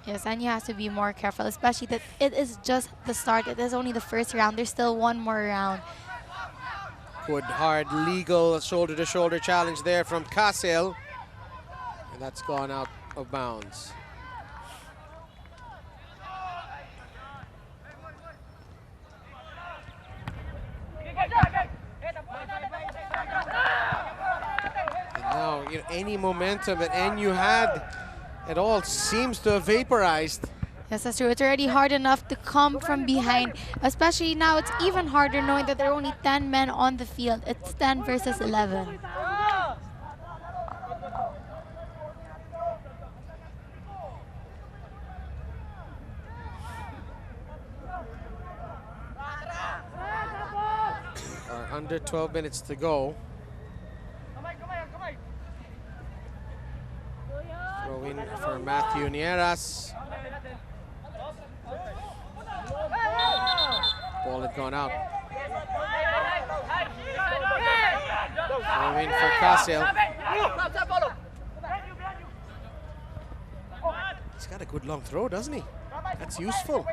Yes, and you have to be more careful, especially that it is just the start. It is only the first round. There's still one more round. Good, hard, legal shoulder-to-shoulder challenge there from Casil. And that's gone out of bounds. And now, any momentum that NU had at all seems to have vaporized. Yes, that's true. It's already hard enough to come from behind, especially now it's even harder knowing that there are only 10 men on the field. It's 10 versus 11. Under 12 minutes to go. Throw in for Matthew Nieras. Ball had gone out. Throw in for Casil. He's got a good long throw, doesn't he? That's useful.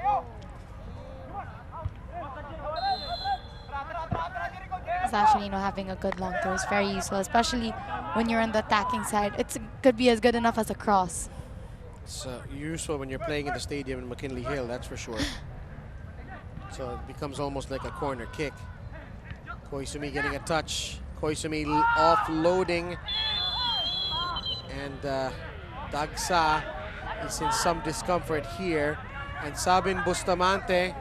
It's actually, having a good long throw is very useful, especially when you're on the attacking side. It could be as good enough as a cross. It's useful when you're playing in the stadium in McKinley Hill, that's for sure. So it becomes almost like a corner kick. Koizumi getting a touch. Koizumi offloading. And Dagsa is in some discomfort here. And Sabin Bustamante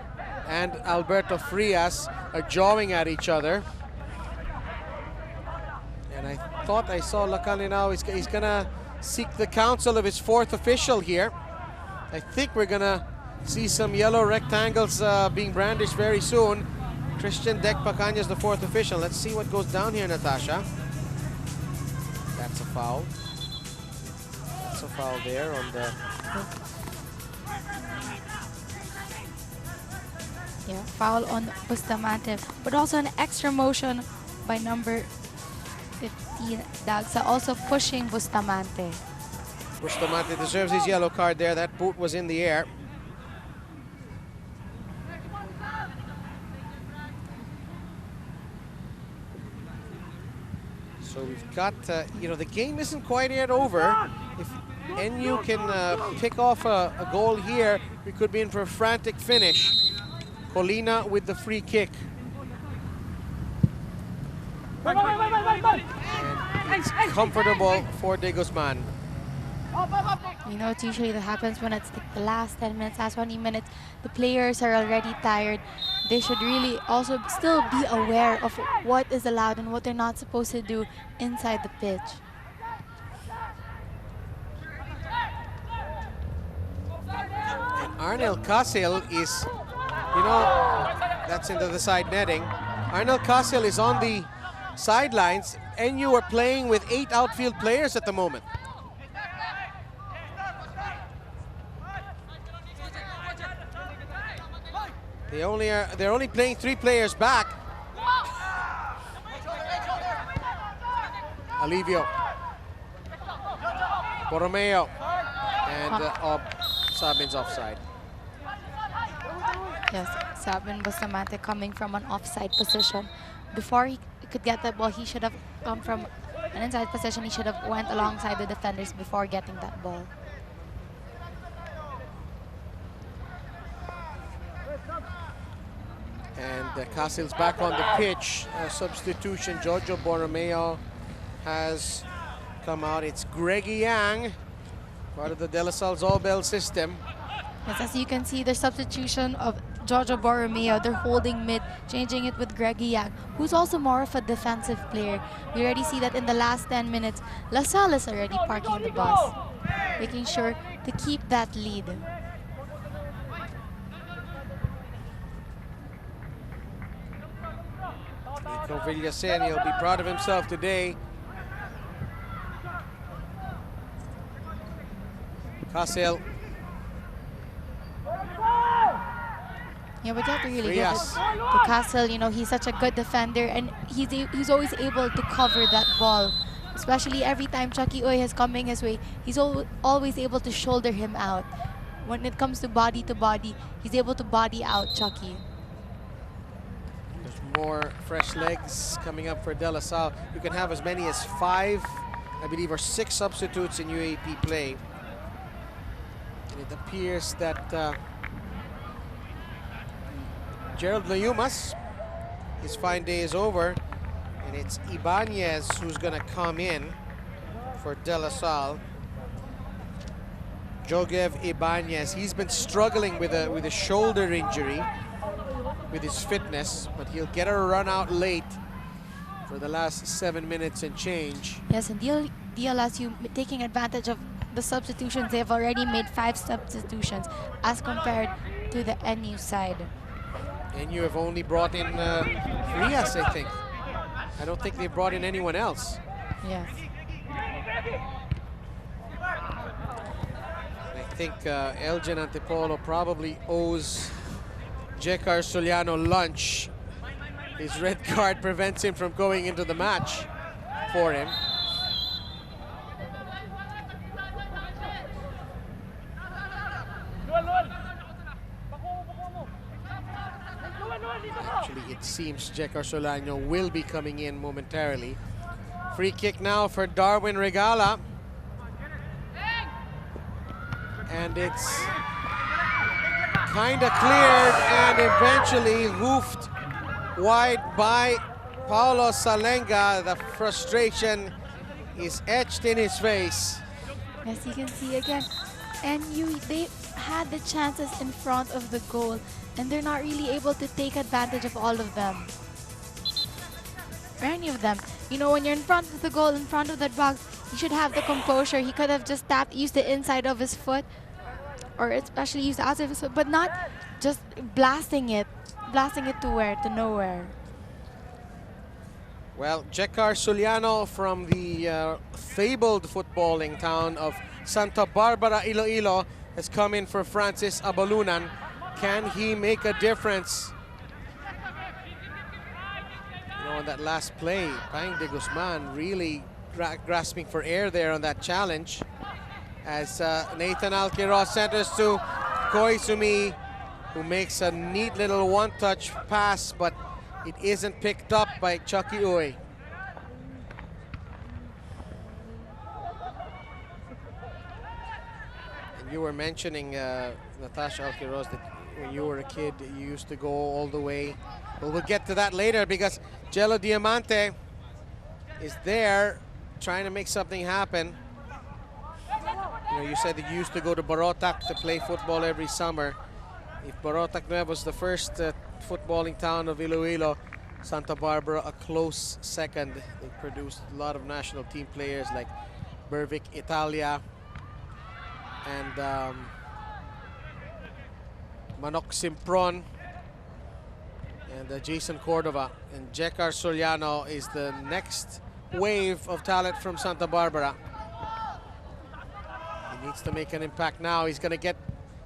and Alberto Frias are jawing at each other. And I thought I saw Lacane now. He's gonna seek the counsel of his fourth official here. I think we're gonna see some yellow rectangles being brandished very soon. Christian Dek Pacanya is the fourth official. Let's see what goes down here, Natasha. That's a foul. That's a foul there on the... Yeah, foul on Bustamante, but also an extra motion by number 15, Dagsa, also pushing Bustamante. Bustamante deserves his yellow card there. That boot was in the air. So we've got, the game isn't quite yet over. If NU can pick off a goal here, we could be in for a frantic finish. Colina with the free kick. And it's comfortable for De Guzman. It's usually that happens when it's the last 10 minutes, last 20 minutes. The players are already tired. They should really also still be aware of what is allowed and what they're not supposed to do inside the pitch. And Arnel Casil is, that's into the side netting. Arnel Casil is on the sidelines. NU are playing with 8 outfield players at the moment. They're only playing 3 players back. Alivio, Borromeo, and Sabin's offside. Yes, Sabin Bustamante coming from an offside position. Before he could get that ball, he should have come from an inside position. He should have went alongside the defenders before getting that ball. And Casil's back on the pitch. Substitution, Jojo Borromeo has come out. It's Greggy Yang, part of the De La Salle's all-bell system. Yes, as you can see, the substitution of Jojo Borromeo, they're holding mid, changing it with Greggy Yang, who's also more of a defensive player. We already see that in the last 10 minutes, La Salle is already parking the bus, making sure to keep that lead. Nico Villasen, he'll be proud of himself today. Casil. Yeah, but you have to really give it to Casil. He's such a good defender, and he's always able to cover that ball. Especially every time Chucky Uy is coming his way, he's always able to shoulder him out. When it comes to body, he's able to body out Chucky. There's more fresh legs coming up for De La Salle. You can have as many as 5, I believe, or 6 substitutes in UAAP play. And it appears that Gerald Layumas, his fine day is over, and it's Ibanez who's gonna come in for De La Salle. Jogev Ibanez, he's been struggling with a shoulder injury with his fitness, but he'll get a run out late for the last 7 minutes and change. Yes, and DLSU taking advantage of the substitutions. They've already made 5 substitutions as compared to the NU side. And you have only brought in Frias, I think. I don't think they've brought in anyone else. Yes. I think Elgin Antipolo probably owes Jekar Soliano lunch. His red card prevents him from going into the match for him. Actually, it seems Jekar Soliano will be coming in momentarily. Free kick now for Darwin Regala. And it's kind of cleared and eventually hoofed wide by Paulo Salenga. The frustration is etched in his face. As you can see again, and they had the chances in front of the goal, and they're not really able to take advantage of all of them. Or any of them. You know, when you're in front of the goal, in front of that box, you should have the composure. He could have just used the inside of his foot, or especially used the outside of his foot, but not just blasting it to where? To nowhere. Well, Jekar Soliano from the fabled footballing town of Santa Barbara, Iloilo, has come in for Francis Abalunan. Can he make a difference? You know, on that last play, Paing de Guzman really grasping for air there on that challenge. As Nathan Alquiros centers to Koizumi, who makes a neat little one-touch pass, but it isn't picked up by Chucky Uy. And you were mentioning, Natasha Alquiros, that when you were a kid, you used to go all the way. Well, we'll get to that later because Jello Diamante is there trying to make something happen. You know, you said that you used to go to Barotac to play football every summer. If Barotac Nuevo was the first footballing town of Iloilo, Santa Barbara a close second. They produced a lot of national team players like Bervic Italia and Manok Simpron and Jason Cordova. And Jekar Soliano is the next wave of talent from Santa Barbara. He needs to make an impact now. He's going to get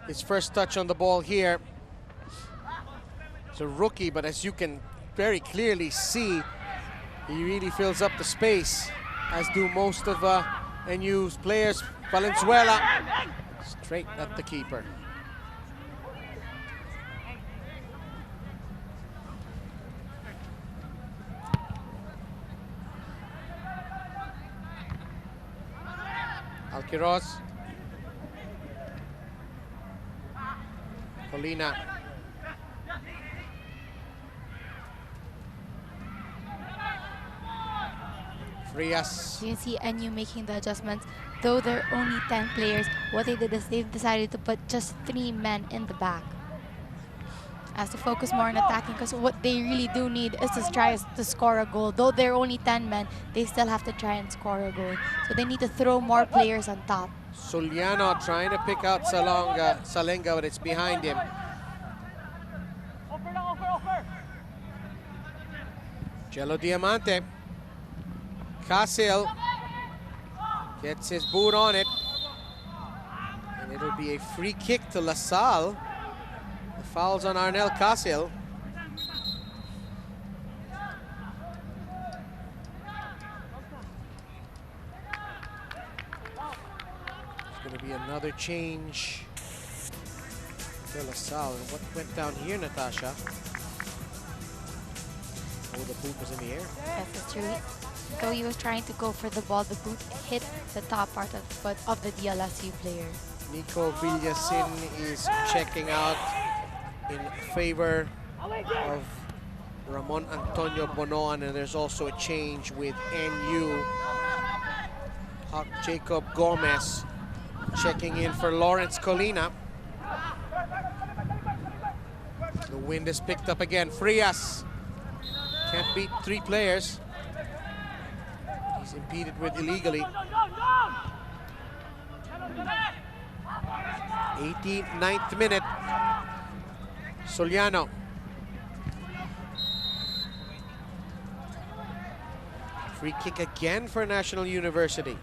his first touch on the ball here. It's a rookie, but as you can very clearly see, he really fills up the space, as do most of NU's players. Valenzuela, straight at the keeper. Alquiros. Colina. Frias. You can see NU making the adjustments. Though there are only 10 players, what they did is they decided to put just 3 men in the back as to focus more on attacking, because what they really do need is to try to score a goal. Though there are only 10 men, they still have to try and score a goal. So they need to throw more players on top. Soliano trying to pick out Salenga, but it's behind him. Jello Diamante. Casil gets his boot on it. And it'll be a free kick to La Salle. The foul's on Arnel Casil. Going to be another change for La Salle. What went down here, Natasha? Oh, the boot was in the air. Yes, that's true. Though he was trying to go for the ball, the boot hit the top part of the foot of the DLSU player. Nico Villasin is checking out in favor of Ramon Antonio Bonoan, and there's also a change with NU. Jacob Gomez checking in for Lawrence Colina. The wind is picked up again. Frias can't beat 3 players. He's impeded with illegally. 89th minute. Soliano. Free kick again for National University.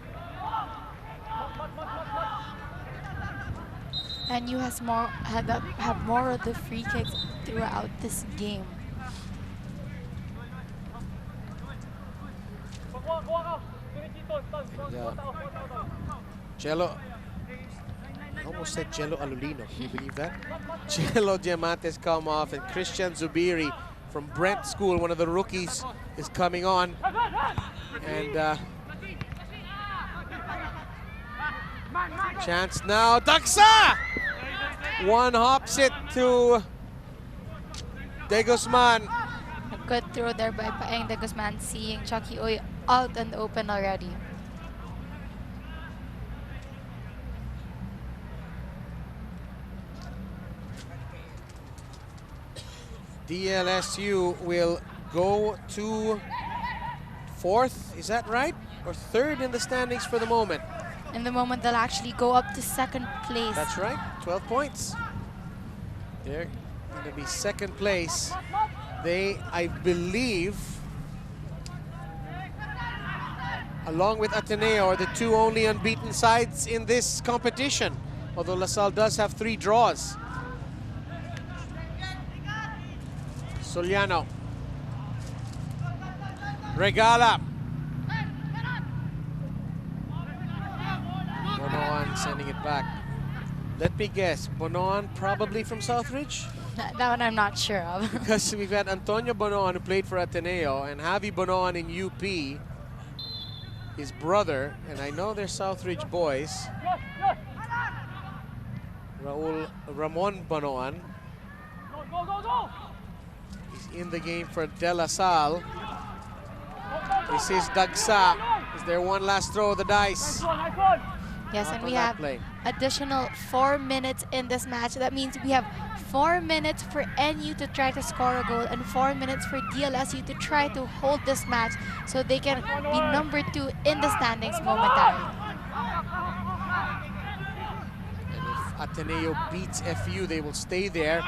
And you have more of the free kicks throughout this game. Jello, I almost said Jello Alulino. Can you believe that? Jello Diamantes come off, and Christian Zubiri from Brent School, one of the rookies, is coming on. And chance now, Daksa! One hops it to De Guzman. A good throw there by Paeng De Guzman, seeing Chucky Uy out and open already. DLSU will go to 4th, is that right? Or 3rd in the standings for the moment. In the moment, they'll actually go up to 2nd place. That's right, 12 points. They're going to be 2nd place. They, I believe, along with Ateneo, are the 2 only unbeaten sides in this competition. Although La Salle does have 3 draws. Soliano. Regala. Bonoan sending it back. Let me guess, Bonoan probably from Southridge? That one I'm not sure of. Because we've got Antonio Bonoan, who played for Ateneo, and Javi Bonoan in UP, his brother, and I know they're Southridge boys. Ramon Bonoan. He's in the game for De La Salle. This is Dagsa. Is there one last throw of the dice? Yes, and we have additional 4 minutes in this match. That means we have 4 minutes for NU to try to score a goal and 4 minutes for DLSU to try to hold this match so they can be number 2 in the standings momentarily. And if Ateneo beats FU, they will stay there.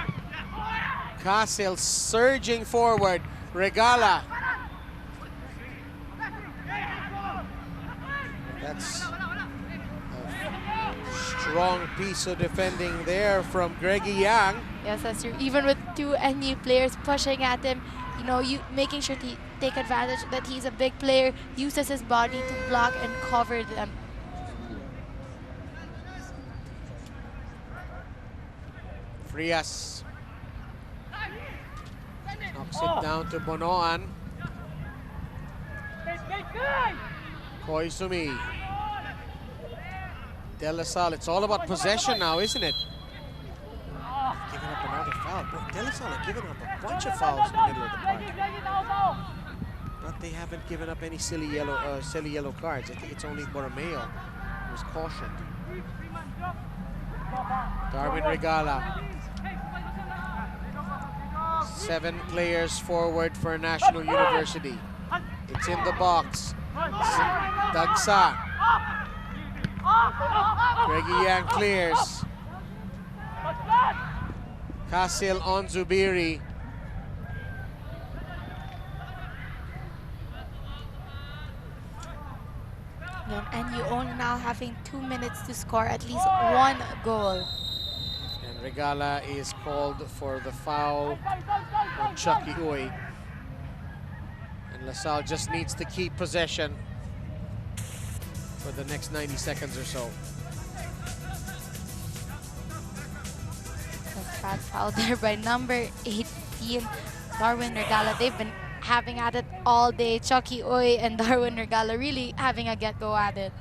Casel surging forward. Regala. That's a strong piece of defending there from Greggy Yang. Yes, that's true. Even with 2 NU players pushing at him, you know, making sure to take advantage that he's a big player, uses his body to block and cover them. Frias knocks it down to Bonoan. Koizumi. De La Salle, it's all about possession now, isn't it? Giving up another foul. Boy, De La Salle are giving up a bunch of fouls in the middle of the park. But they haven't given up any silly yellow cards. I think it's only Borromeo who was cautioned. Darwin Regala. 7 players forward for National University. It's in the box. Dagsa. Greggy Yang clears. Casil on Zubiri. And you only now having 2 minutes to score at least 1 goal. And Regala is called for the foul on Chucky Uy. And La Salle just needs to keep possession for the next 90 seconds or so. That's bad foul there by number 18, Darwin Regala. They've been having at it all day. Chucky Uy and Darwin Regala really having a get-go at it.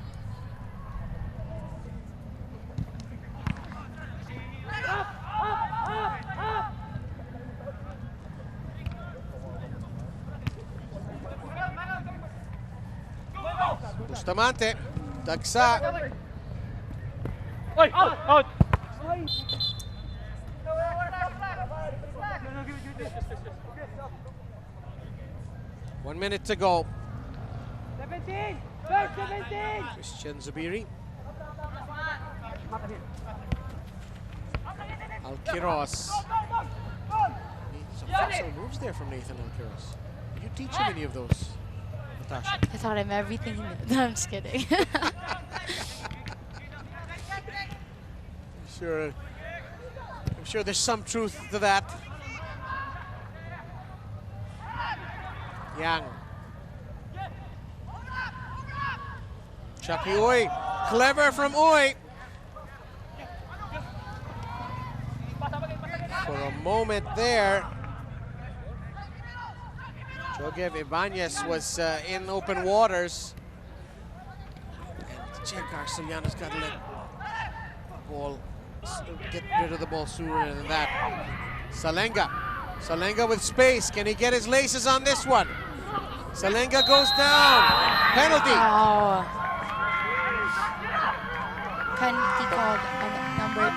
Bustamante, Dagsa. Out! 1 minute to go. 17! 17! Christian Zubiri. Alquiros. Some flexible moves there from Nathan Alquiros. Did you teach him any of those, Natasha? I taught him everything. No, I'm just kidding. I'm sure there's some truth to that. Yang. Chucky Uy. Clever from Uy. For a moment there, Jogev Ibanez was in open waters. And Jake Arceliano's got to let the ball, get rid of the ball sooner than that. Salenga. Salenga with space. Can he get his laces on this one? Salenga goes down. Penalty. Oh. Penalty called on number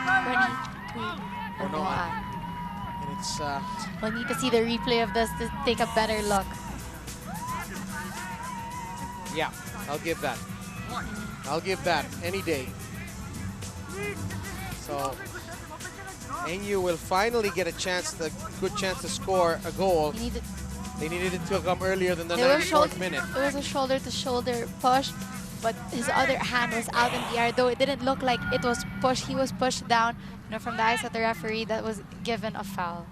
22. Oh, no. And it's We'll need to see the replay of this to take a better look. yeah, I'll give that. I'll give that any day. So NU will finally get a chance, good chance to score a goal. They needed it to come earlier than the 94th minute. It was a shoulder-to-shoulder push, but his other hand was out in the air. Though it didn't look like it was pushed, he was pushed down. You know, from the eyes of the referee, that was given a foul.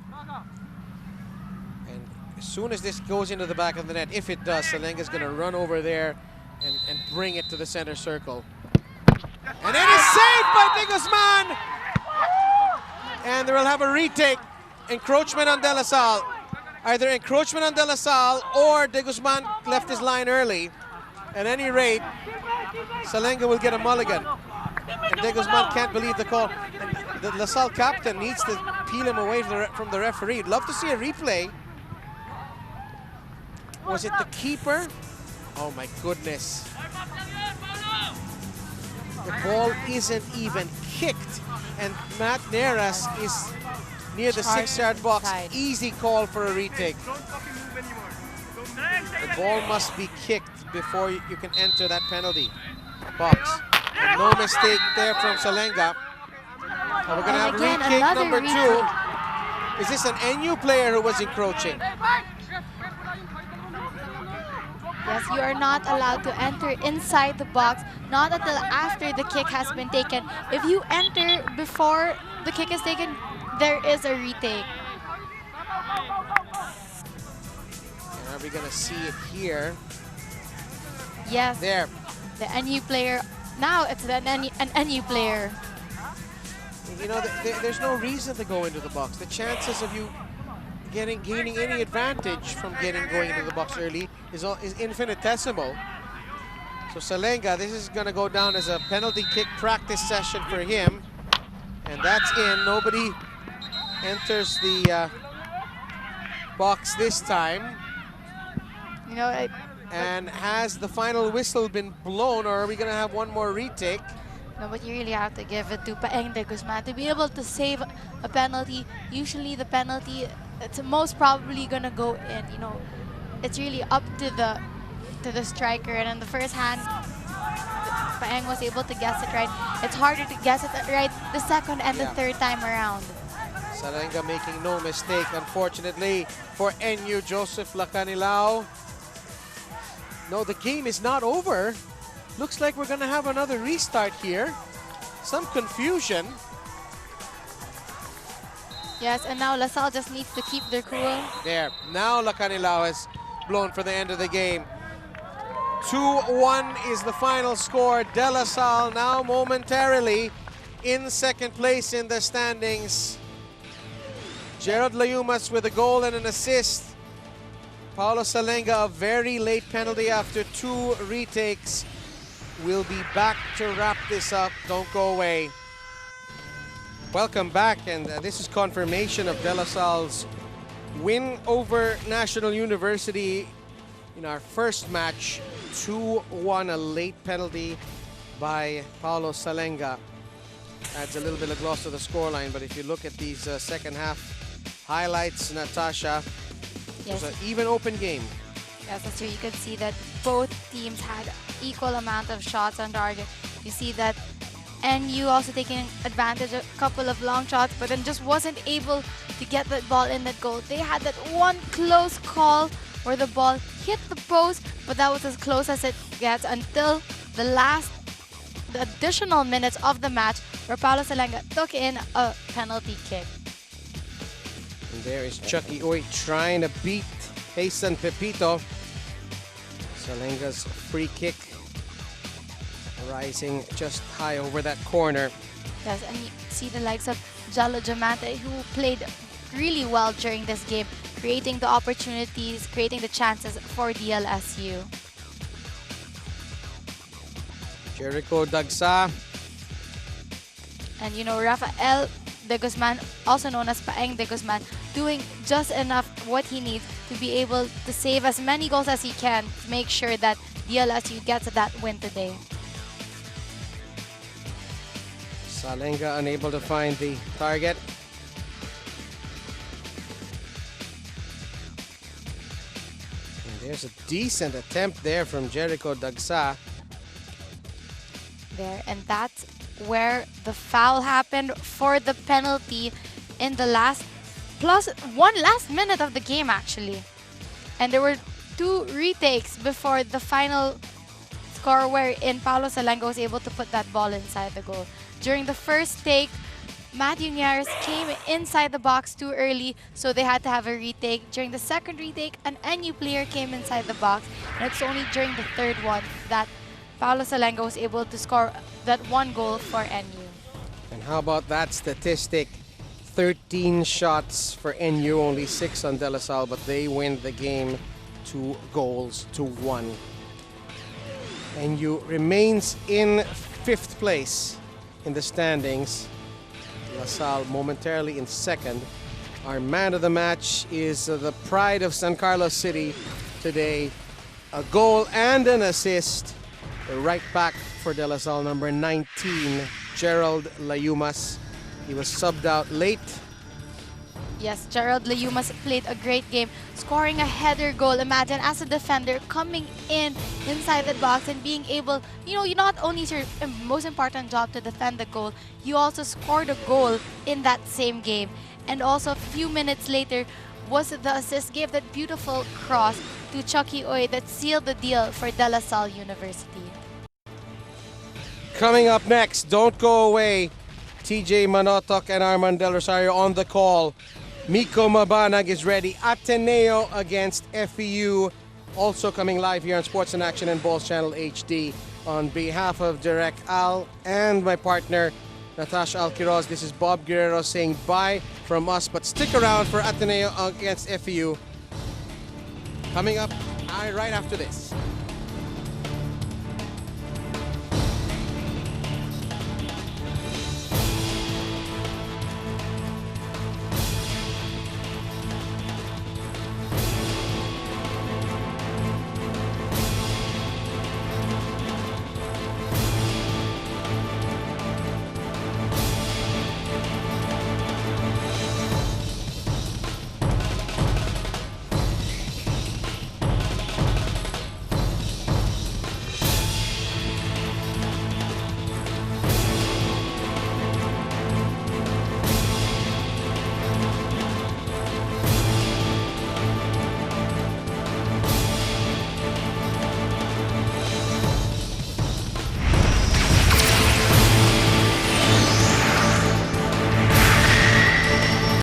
And as soon as this goes into the back of the net, if it does, Salenga's going to run over there and bring it to the center circle. And it is saved by De Guzman! And they will have a retake. Encroachment on De La Salle. Either encroachment on De La Salle or De Guzman left his line early. At any rate, Salenga will get a mulligan. And De Guzman can't believe the call. And the La Salle captain needs to peel him away from the referee. Love to see a replay. Was it the keeper? Oh my goodness. The ball isn't even kicked. And Matt Neras is near the 6-yard box. Easy call for a retake. The ball must be kicked before you can enter that penalty box. And no mistake there from Salenga. And we're going to have retake number 2. Is this an NU player who was encroaching? Yes, you are not allowed to enter inside the box, not until after the kick has been taken. If you enter before the kick is taken, there is a retake. And are we going to see it here? Yes. There. The NU player. Now it's an NU player. You know, there's no reason to go into the box. The chances of you gaining any advantage from going into the box early is infinitesimal. So Salenga, this is going to go down as a penalty kick practice session for him. And that's in. Nobody enters the box this time. You know, and has the final whistle been blown, or are we going to have one more retake? no, but you really have to give it to Paeng de Guzman to be able to save a penalty. Usually the penalty, it's most probably going to go in. You know, it's really up to the striker. And in the first hand, Paeng was able to guess it right. It's harder to guess it right the second and the third time around. Salenga making no mistake, unfortunately, for NU. Joseph Lacanilao. No, the game is not over. Looks like we're going to have another restart here. Some confusion. Yes, and now La Salle just needs to keep their cool. There. Now Lacanilao has blown for the end of the game. 2-1 is the final score. De La Salle now momentarily in second place in the standings. Gerald Layumas with a goal and an assist. Paulo Salenga, a very late penalty after 2 retakes. We'll be back to wrap this up. Don't go away. Welcome back, and this is confirmation of De La Salle's win over National University in our first match. 2-1, a late penalty by Paulo Salenga. Adds a little bit of gloss to the scoreline, but if you look at these second half highlights, Natasha, it was an even open game. Yes, that's true. You could see that both teams had equal amount of shots on target. You see that NU also taking advantage of a couple of long shots, but then just wasn't able to get that ball in that goal. They had that one close call where the ball hit the post, but that was as close as it gets until the additional minutes of the match, where Paulo Salenga took in a penalty kick. And there is Chucky Uy trying to beat Seasonn Pepito. Salenga's free kick rising just high over that corner. Yes, and you see the likes of Jallo Diamante, who played really well during this game, creating the opportunities, creating the chances for DLSU. Jericho Dagsa. And you know, Rafael de Guzman, also known as Paeng de Guzman, doing just enough what he needs to be able to save as many goals as he can to make sure that DLSU gets that win today. Salenga unable to find the target. And there's a decent attempt there from Jericho Dagsa. There, and that's where the foul happened for the penalty in the last minute of the game, actually. And there were 2 retakes before the final score, wherein Paulo Salenga was able to put that ball inside the goal. During the first take, Matthew Ñares came inside the box too early, so they had to have a retake. During the second retake, an NU player came inside the box, and it's only during the third one that Paulo Salenga was able to score that 1 goal for NU. And how about that statistic? 13 shots for NU, only 6 on De La Salle, but they win the game 2 goals to 1. NU remains in 5th place in the standings. La Salle momentarily in 2nd. Our man of the match is the pride of San Carlos City today. A goal and an assist. The right back for De La Salle, number 19, Gerald Layumas. He was subbed out late. Yes, Gerald Layumas played a great game, scoring a header goal. Imagine, as a defender, coming inside the box and being able, you not only is your most important job to defend the goal, you also scored a goal in that same game. And also a few minutes later was the assist, gave that beautiful cross to Chucky Oy that sealed the deal for De La Salle University. Coming up next, don't go away. TJ Manotok and Armand Del Rosario on the call. Miko Mabanag is ready. Ateneo against FEU. Also coming live here on Sports in Action and Balls Channel HD. On behalf of Direct Al and my partner, Natasha Alquiroz, this is Bob Guerrero saying bye from us. But stick around for Ateneo against FEU. Coming up right after this.